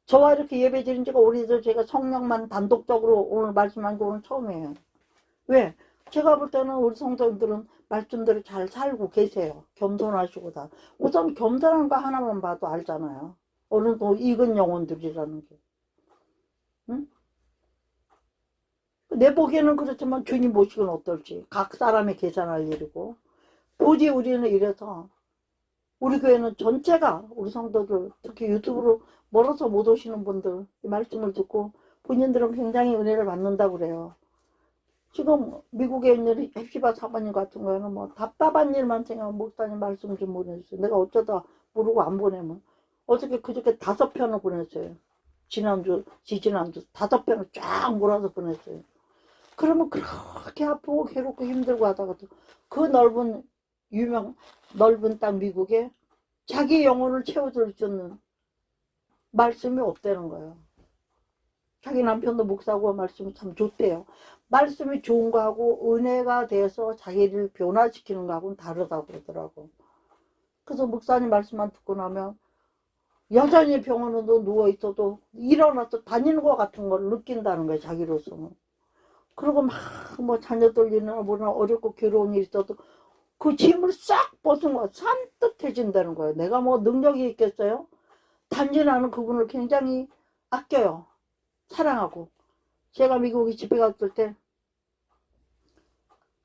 저와 이렇게 예배 드린 지가 오래돼서 제가 성령만 단독적으로 오늘 말씀한 게 오늘 처음이에요. 왜? 제가 볼 때는 우리 성도님들은 말씀대로 잘 살고 계세요. 겸손하시고 다. 우선 겸손한 거 하나만 봐도 알잖아요. 어느 또 익은 영혼들이라는 게. 응? 내 보기에는 그렇지만 주님 보시기는 어떨지. 각 사람이 계산할 일이고. 도저히 우리는 이래서 우리 교회는 전체가, 우리 성도들, 특히 유튜브로 멀어서 못 오시는 분들 이 말씀을 듣고 본인들은 굉장히 은혜를 받는다고 그래요. 지금 미국에 있는 헵시바 사모님 같은 거에는 뭐 답답한 일만 생각하면 목사님 말씀 좀 보내주세요. 내가 어쩌다 모르고 안 보내면 어저께 그저께 5편을 보냈어요. 지난주 5편을 쫙 몰아서 보냈어요. 그러면 그렇게 아프고 괴롭고 힘들고 하다가도 그 넓은 넓은 땅 미국에 자기 영혼을 채워줄 수 있는 말씀이 없다는 거예요. 자기 남편도 목사고 말씀이 참 좋대요. 말씀이 좋은 거하고 은혜가 돼서 자기를 변화시키는 거하고는 다르다고 그러더라고. 그래서 목사님 말씀만 듣고 나면 여전히 병원에도 누워있어도 일어나서 다니는 것 같은 걸 느낀다는 거예요. 자기로서는. 그리고 막 뭐 자녀들 일이나 뭐나 어렵고 괴로운 일이 있어도 그 짐을 싹 벗은 거야. 산뜻해진다는 거예요. 내가 뭐 능력이 있겠어요? 단지 나는 그분을 굉장히 아껴요. 사랑하고. 제가 미국에 집에 갔을 때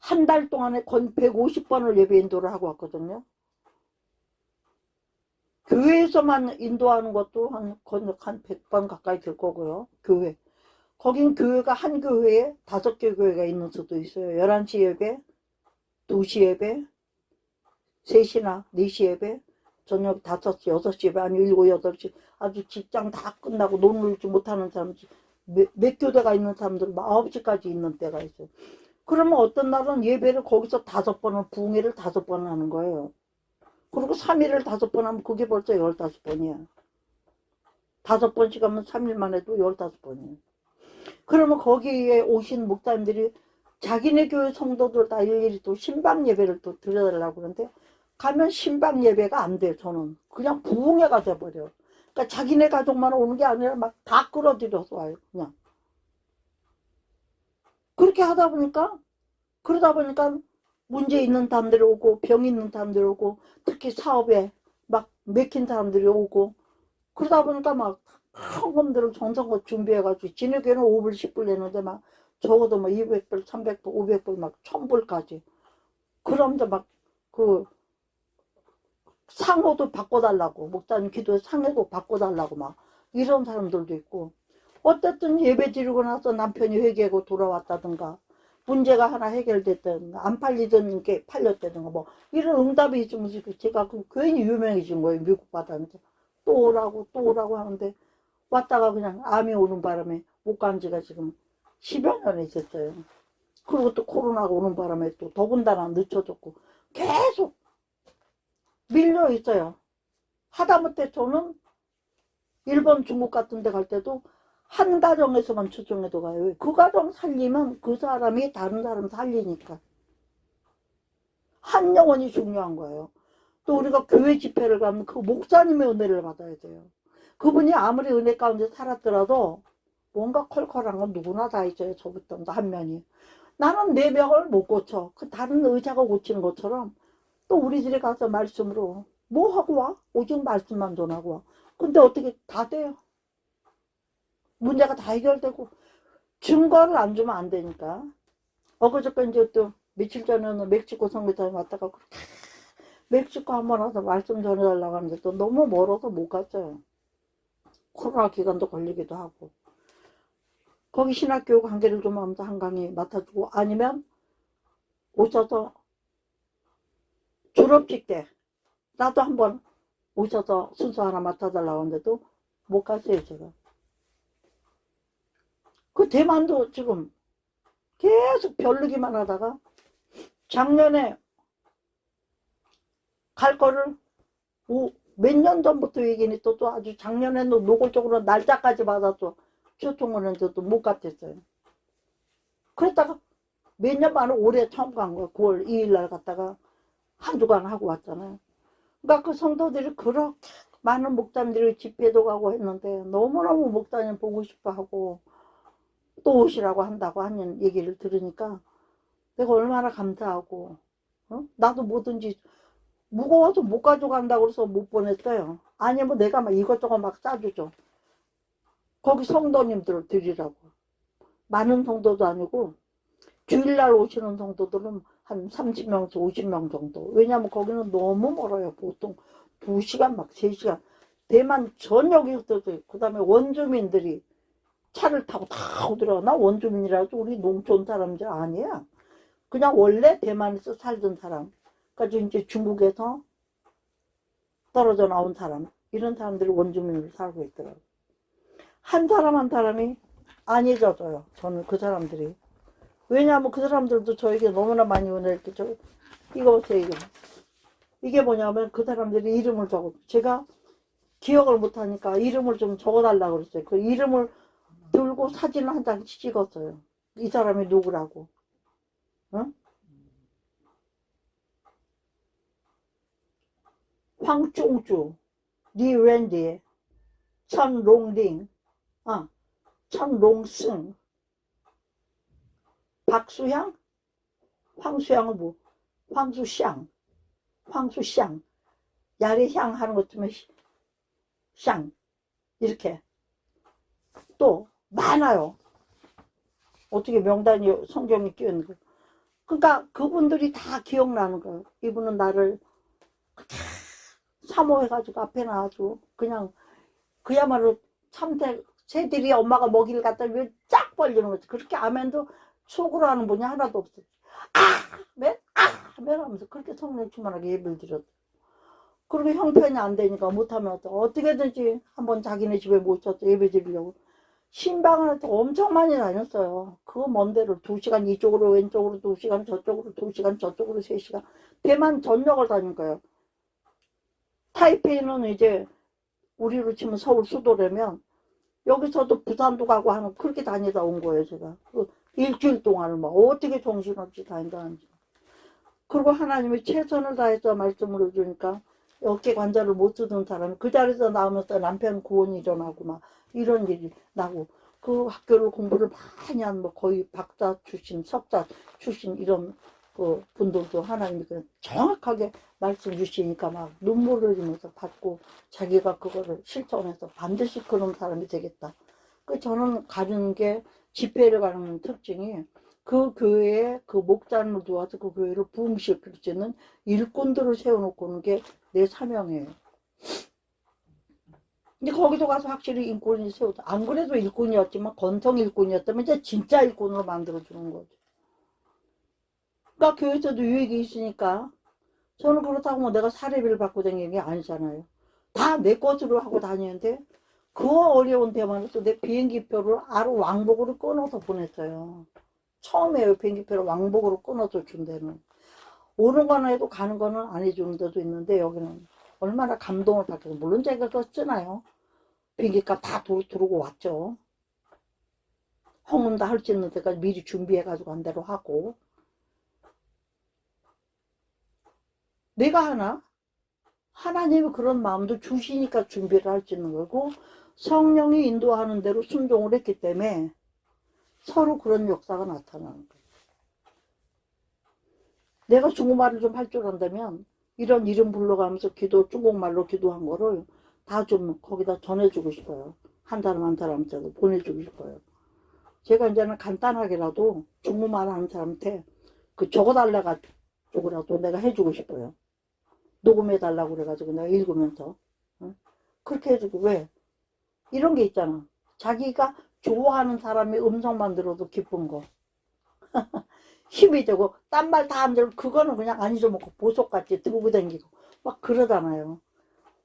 한 달 동안에 건 150번을 예배 인도를 하고 왔거든요. 교회에서만 인도하는 것도 한 100번 가까이 될 거고요. 교회. 거긴 교회가 한 교회에 5개 교회가 있는 수도 있어요. 11시 예배, 2시 예배, 3시나 4시 예배, 저녁 5시, 6시 예배, 아니 7, 8시. 아주 직장 다 끝나고 놀지 못하는 사람, 몇 교대가 있는 사람들 9시까지 있는 때가 있어요. 그러면 어떤 날은 예배를 거기서 5번을, 부흥회를 5번 하는 거예요. 그리고 3일을 5번 하면 그게 벌써 15번이야. 5번씩 하면 3일만 해도 15번이에요. 그러면 거기에 오신 목사님들이 자기네 교회 성도들 다 일일이 또 신방 예배를 또 드려달라고 그러는데 가면 신방 예배가 안 돼요. 저는 그냥 부흥회가 돼버려요. 그러니까 자기네 가족만 오는 게 아니라 막 다 끌어들여서 와요. 그냥 그렇게 하다 보니까, 그러다 보니까 문제 있는 사람들이 오고 병 있는 사람들이 오고 특히 사업에 막 맥힌 사람들이 오고, 그러다 보니까 막 헌금들을 정성껏 준비해가지고 지네 교회는 5불 10불 내는데 막 적어도 막 200불 300불 500불 막 1000불까지. 그러면서 막 그 상호도 바꿔달라고, 목사님 기도에 상해도 바꿔달라고 막 이런 사람들도 있고. 어쨌든 예배 드리고 나서 남편이 회개하고 돌아왔다든가 문제가 하나 해결됐다든가 안 팔리던 게 팔렸다든가 뭐 이런 응답이 있으면 제가 그 괜히 유명해진 거예요. 미국 바다에서 또 오라고 하는데 왔다가 그냥 암이 오는 바람에 못 간 지가 지금 10여 년이 있었어요. 그리고 또 코로나가 오는 바람에 또 더군다나 늦춰졌고 계속 밀려 있어요. 하다못해 저는 일본, 중국 같은 데 갈 때도 한 가정에서만 추정해도 가요. 그 가정 살리면 그 사람이 다른 사람 살리니까. 한 영혼이 중요한 거예요. 또 우리가 교회 집회를 가면 그 목사님의 은혜를 받아야 돼요. 그분이 아무리 은혜 가운데 살았더라도 뭔가 컬컬한 건 누구나 다 있어요. 저부터 한 면이. 나는 내 병을 못 고쳐. 그 다른 의사가 고치는 것처럼 또 우리들이 가서 말씀으로 뭐 하고 와? 오직 말씀만 전하고 와. 근데 어떻게 다 돼요? 문제가 다 해결되고 증거를 안 주면 안 되니까. 엊그저께 이제 또 며칠 전에는 멕시코 선교사님 왔다가 멕시코 한번 와서 말씀 전해달라고 하는데 또 너무 멀어서 못 갔어요. 코로나 기간도 걸리기도 하고. 거기 신학교육 관계를 좀 하면서 한강에 맡아주고 아니면 오셔서 졸업식 때 나도 한번 오셔서 순서 하나 맡아달라고 하는데도 못 갔어요 제가. 그 대만도 지금 계속 벼르기만 하다가 작년에 갈 거를 몇 년 전부터 얘기니 또 아주 작년에는 노골적으로 날짜까지 받아서 초청을 했는데도 못 갔댔어요. 그랬다가 몇 년 만에 올해 처음 간 거야. 9월 2일 날 갔다가 한 주간 하고 왔잖아요. 그러니까 그 성도들이 그렇게 많은 목사님들이 집회도 가고 했는데 너무너무 목사님 보고 싶어 하고 또 오시라고 한다고 하는 얘기를 들으니까 내가 얼마나 감사하고 나도 뭐든지 무거워서 못 가져간다고 그래서 못 보냈어요. 아니면 내가 막 이것저것 막 싸주죠. 거기 성도님들을 드리라고. 많은 성도도 아니고 주일날 오시는 성도들은 한 30명에서 50명 정도. 왜냐면 거기는 너무 멀어요. 보통 2시간 막 3시간. 대만 전역이 없어서 그 다음에 원주민들이 차를 타고 다 오더라고. 나 원주민이라서 우리 농촌 사람들 아니야. 그냥 원래 대만에서 살던 사람. 그러니까 이제 중국에서 떨어져 나온 사람. 이런 사람들이 원주민으로 살고 있더라고. 한 사람 한 사람이 안 잊어져요. 저는 그 사람들이. 왜냐하면 그 사람들도 저에게 너무나 많이 은혜를 끼쳐. 이거 보세요, 이거. 이게 뭐냐면 그 사람들이 이름을 적어. 제가 기억을 못하니까 이름을 좀 적어달라고 그랬어요. 그 이름을 들고 사진을 한 장 찍었어요. 이 사람이 누구라고. 응? 황종주, 리랜디, 천롱링, 천롱승, 박수향, 황수향은 뭐, 황수샹, 야리향 하는 것 때문에 샹, 이렇게. 또, 많아요. 어떻게 명단이 성경에 끼었는 거예요. 그러니까 그분들이 다 기억나는 거예요. 이분은 나를 사모해가지고 앞에 놔가지고 그냥 그야말로 참새, 새들이 엄마가 먹이를 갖다 주면 쫙 벌리는 거지. 그렇게 아멘도 속으로 하는 분이 하나도 없어요. 아멘 하면서 그렇게 성령 충만하게 예배를 드렸어요. 그리고 형편이 안 되니까 못하면 어떻게든지 한번 자기네 집에 모셔서 예배 드리려고 신방을 엄청 많이 다녔어요. 그 먼 데를 2시간 이쪽으로 왼쪽으로 2시간 저쪽으로 2시간 저쪽으로 3시간 대만 전역을 다닌 거예요. 타이페이는 이제 우리로 치면 서울 수도라면 여기서도 부산도 가고 하는 그렇게 다니다 온 거예요. 제가 그 일주일 동안을 막 어떻게 정신없이 다닌다는지. 그리고 하나님이 최선을 다해서 말씀을 해주니까 어깨 관절을 못 쓰던 사람이 그 자리에서 나오면서 남편 구원이 일어나고 막 이런 일이 나고 그 학교를 공부를 많이 한 뭐 거의 박사 출신, 석사 출신 이런 그 분들도 하나님이 정확하게 말씀 주시니까 막 눈물을 흘리면서 받고 자기가 그거를 실천해서 반드시 그런 사람이 되겠다. 그 저는 가는 게 집회를 가는 특징이 그 교회에 그 목자를 도와서 그 교회를 부흥시킬 수 있는 일꾼들을 세워놓고 오는 게 내 사명이에요. 근데 거기도 가서 확실히 일꾼이 세우다. 안 그래도 일꾼이었지만 건성 일꾼이었다면 이제 진짜 일꾼으로 만들어주는 거죠. 그러니까 교회에서도 유익이 있으니까 저는 그렇다고 뭐 내가 사례비를 받고 다니는 게 아니잖아요. 다 내 것으로 하고 다니는데 그 어려운 대만에서 내 비행기표를 아로 왕복으로 끊어서 보냈어요. 처음에 비행기표를 왕복으로 끊어서 준 데는. 오는 거는 해도 가는 거는 안 해주는 데도 있는데 여기는 얼마나 감동을 받겠어. 물론 제가 그거 쓰나요? 비행기값 다 들어오고 왔죠. 홍문다 할 수 있는 데까지 미리 준비해가지고 한 대로 하고. 내가 하나? 하나님이 그런 마음도 주시니까 준비를 할 수 있는 거고 성령이 인도하는 대로 순종을 했기 때문에 서로 그런 역사가 나타나는 거예요. 내가 중국말을 좀 할 줄 안다면 이런 이름 불러가면서 중국말로 기도한 거를 다 좀 거기다 전해주고 싶어요. 한 사람 한 사람한테도 보내주고 싶어요. 제가 이제는 간단하게라도 중국말 하는 사람한테 그 적어달라가 쪽으로도 내가 해주고 싶어요. 녹음해달라고 그래가지고 내가 읽으면서. 응? 그렇게 해주고, 왜? 이런 게 있잖아. 자기가 좋아하는 사람의 음성만 들어도 기쁜 거. 힘이 되고, 딴 말 다 안 들고, 그거는 그냥 안 잊어먹고 보석같이 들고 다니고, 막 그러잖아요.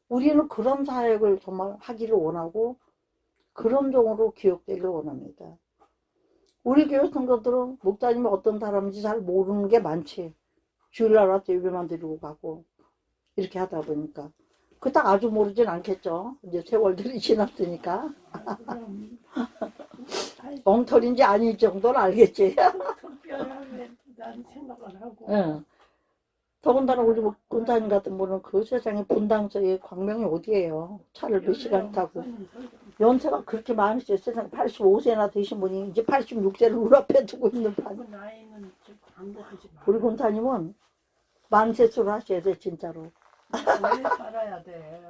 우리는 그런 사역을 정말 하기를 원하고, 그런 종으로 기억되기를 원합니다. 우리 교회 성도들은 목사님이 어떤 사람인지 잘 모르는 게 많지. 주일날 와서 예배만 드리고 가고, 이렇게 하다 보니까. 그닥 아주 모르진 않겠죠. 이제 세월들이 지났으니까. 그럼 엉터리인지 아닐 정도는 알겠지. 특별하게 난 생각을 하고 예. 더군다나 우리 군사님 같은 분은 그 세상에 분당서에 광명이 어디예요. 차를 몇 시간 타고. 연세가 그렇게 많으세요. 세상에 85세나 되신 분이 이제 86세를 눈앞에 두고 있는 반. 그 나이는 좀 광고하지 마. 우리 군사님은 만세수를 하셔야 돼, 진짜로. 오래 살아야 돼.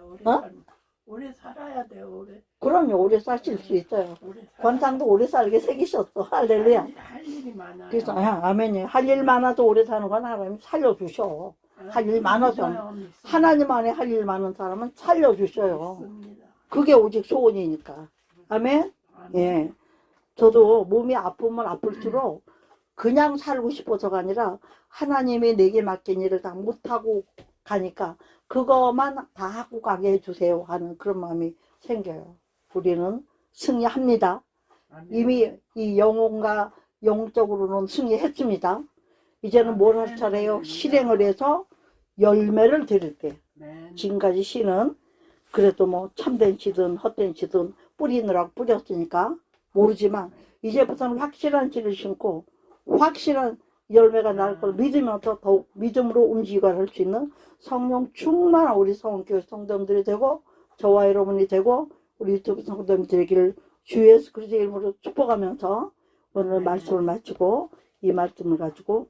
오래 살아야 돼. 오래. 그럼요, 오래 사실 수 있어요. 오래 살아야 권상도 오래 살게 새기셨어. 할렐루야. 할 일이 많아요. 그래서, 아멘이. 할 일 많아도 오래 사는 건 하나님 살려주셔. 할 일 많아서. 하나님 안에 할 일 많은 사람은 살려주셔요. 믿습니다. 그게 오직 소원이니까. 아멘? 예. 저도 몸이 아프면 아플수록 그냥 살고 싶어서가 아니라 하나님이 내게 맡긴 일을 다 못하고 가니까 그것만 다 하고 가게 해주세요 하는 그런 마음이 생겨요. 우리는 승리합니다. 이미 이 영혼과 영적으로는 승리했습니다. 이제는 뭘 할 차례요? 실행을 해서 열매를 드릴게. 지금까지 씨는 그래도 뭐 참된 씨든 헛된 씨든 뿌리느라고 뿌렸으니까 모르지만 이제부터는 확실한 씨를 심고 확실한 열매가 날 걸 믿으면서 더욱 믿음으로 움직이고 할 수 있는 성령 충만한 우리 성원교회 성도님들이 되고 저와 여러분이 되고 우리 유튜브 성도님들이 되기를 주 예수 그리스도의 이름으로 축복하면서 오늘 말씀을 마치고 이 말씀을 가지고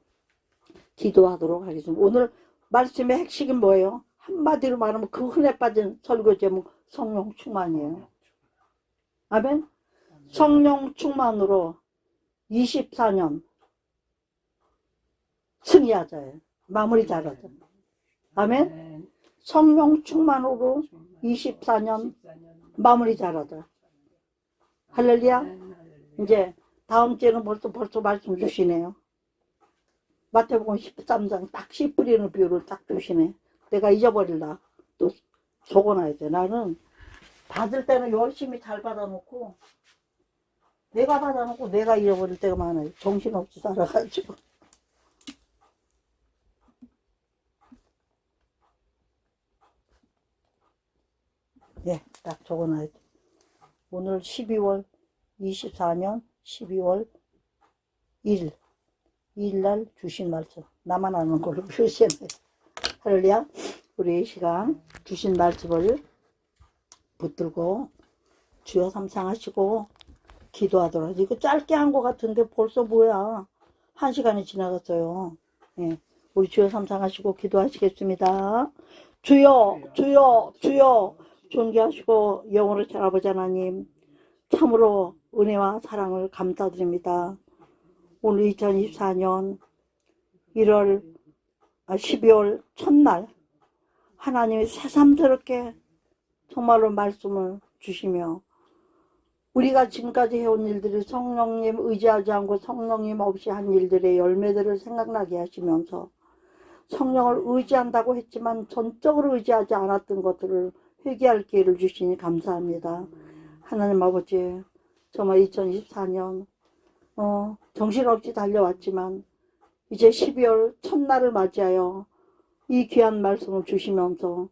기도하도록 하겠습니다. 오늘 말씀의 핵심이 뭐예요? 한마디로 말하면 그 흔해 빠진 설교 제목 성령 충만이에요. 아멘? 성령 충만으로 24년 승리하자예요. 마무리 잘하자. 아멘? 성령 충만으로 24년 마무리 잘하자. 할렐루야. 이제 다음 주에는 벌써 말씀 주시네요. 마태복음 13장 딱 씨 뿌리는 비율을 딱 주시네. 내가 잊어버릴라. 또 적어놔야 돼. 나는 받을 때는 열심히 잘 받아놓고 내가 받아놓고 내가 잃어버릴 때가 많아요. 정신없이 살아가지고. 네, 딱 적어놔야 돼. 오늘 12월 24년 12월 1일 날 주신 말씀 나만 아는 걸로 표시했네. 할렐루야. 우리 이 시간 주신 말씀을 붙들고 주여 삼상하시고 기도하도록. 이거 짧게 한 것 같은데 벌써 뭐야 1시간이 지나갔어요. 예. 우리 주여 삼상하시고 기도하시겠습니다. 주여 주여 주여 존귀하시고 영원하신 아버지 하나님 참으로 은혜와 사랑을 감사드립니다. 오늘 2024년 12월 첫날 하나님이 새삼스럽게 정말로 말씀을 주시며 우리가 지금까지 해온 일들이 성령님 의지하지 않고 성령님 없이 한 일들의 열매들을 생각나게 하시면서 성령을 의지한다고 했지만 전적으로 의지하지 않았던 것들을 회개할 기회를 주시니 감사합니다. 하나님 아버지 정말 2024년 정신없이 달려왔지만 이제 12월 첫날을 맞이하여 이 귀한 말씀을 주시면서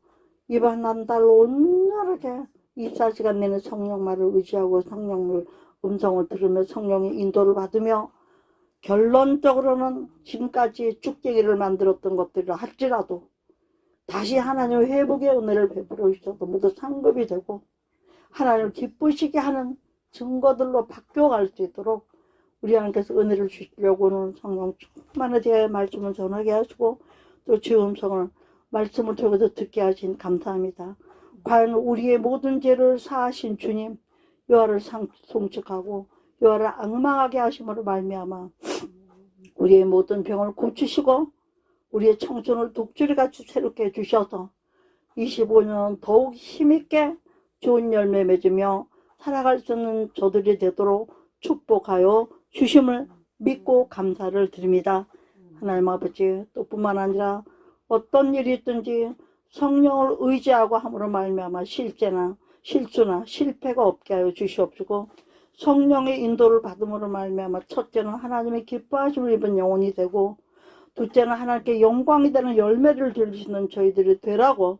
이번 한 달 온전하게 24시간 내내 성령 말을 의지하고 성령을 음성을 들으며 성령의 인도를 받으며 결론적으로는 지금까지 쭉쟁이를 만들었던 것들을 할지라도 다시 하나님의 회복의 은혜를 베풀어 주셔서 모두 상급이 되고 하나님을 기쁘시게 하는 증거들로 바뀌어갈 수 있도록 우리 하나님께서 은혜를 주시려고는 성령 충만하게 말씀을 전하게 하시고 또 주 음성을 말씀을 통해서 듣게 하신 감사합니다. 과연 우리의 모든 죄를 사하신 주님 여호와를 송축하고 여호와를 앙망하게 하심으로 말미암아 우리의 모든 병을 고치시고 우리의 청춘을 독주리같이 새롭게 해주셔서 25년 더욱 힘있게 좋은 열매 맺으며 살아갈 수 있는 저들이 되도록 축복하여 주심을 믿고 감사를 드립니다. 하나님 아버지 또 뿐만 아니라 어떤 일이 있든지 성령을 의지하고 함으로 말미암아 실수나 실패가 없게 하여 주시옵시고 성령의 인도를 받음으로 말미암아 첫째는 하나님의 기뻐하심을 입은 영혼이 되고 둘째는 하나님께 영광이 되는 열매를 들리시는 저희들이 되라고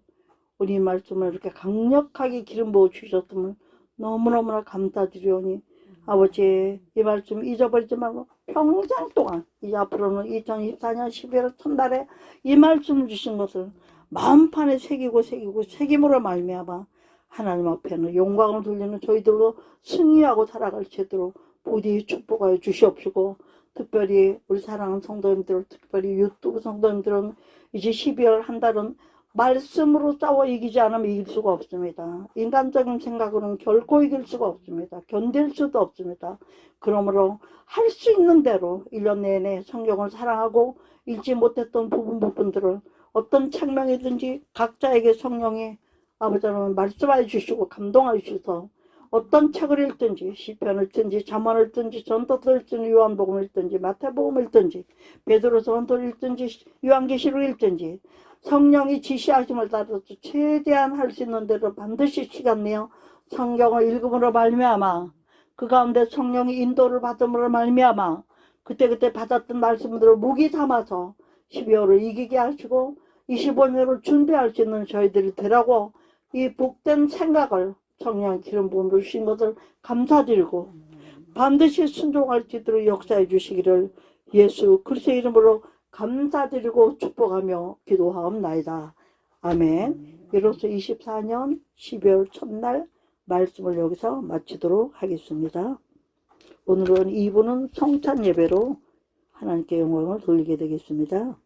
우리 말씀을 이렇게 강력하게 기름 부어 주셨음을 너무너무나 감사드리오니 아버지 이 말씀 잊어버리지 말고 평생 동안 이제 앞으로는 2024년 12월 첫날에 이 말씀을 주신 것을 마음판에 새김으로 말미암아 하나님 앞에는 영광을 돌리는 저희들로 승리하고 살아갈 수 있도록 부디 축복하여 주시옵시고 특별히 우리 사랑하는 성도님들 특별히 유튜브 성도님들은 이제 12월 한 달은 말씀으로 싸워 이기지 않으면 이길 수가 없습니다. 인간적인 생각으로는 결코 이길 수가 없습니다. 견딜 수도 없습니다. 그러므로 할 수 있는 대로 1년 내내 성경을 사랑하고 읽지 못했던 부분들을 어떤 책명이든지 각자에게 성령이 아버지는 말씀해 주시고 감동해 주셔서 어떤 책을 읽든지 시편을 읽든지 잠언을 읽든지 전도서를 읽든지 요한복음을 읽든지 마태복음을 읽든지 베드로전서를 읽든지 요한계시록을 읽든지 성령이 지시하심을 따라서 최대한 할 수 있는 대로 반드시 시간 내어 성경을 읽음으로 말미암아 그 가운데 성령의 인도를 받음으로 말미암아 그때 받았던 말씀들을 무기 삼아서 12월을 이기게 하시고 25년을 준비할 수 있는 저희들이 되라고 이 복된 생각을 성령 기름 부음으로 주신 것을 감사드리고 반드시 순종할 수 있도록 역사해 주시기를 예수 그리스도의 이름으로 감사드리고 축복하며 기도하옵나이다. 아멘. 이로써 24년 12월 첫날 말씀을 여기서 마치도록 하겠습니다. 오늘은 2부는 성찬 예배로 하나님께 영광을 돌리게 되겠습니다.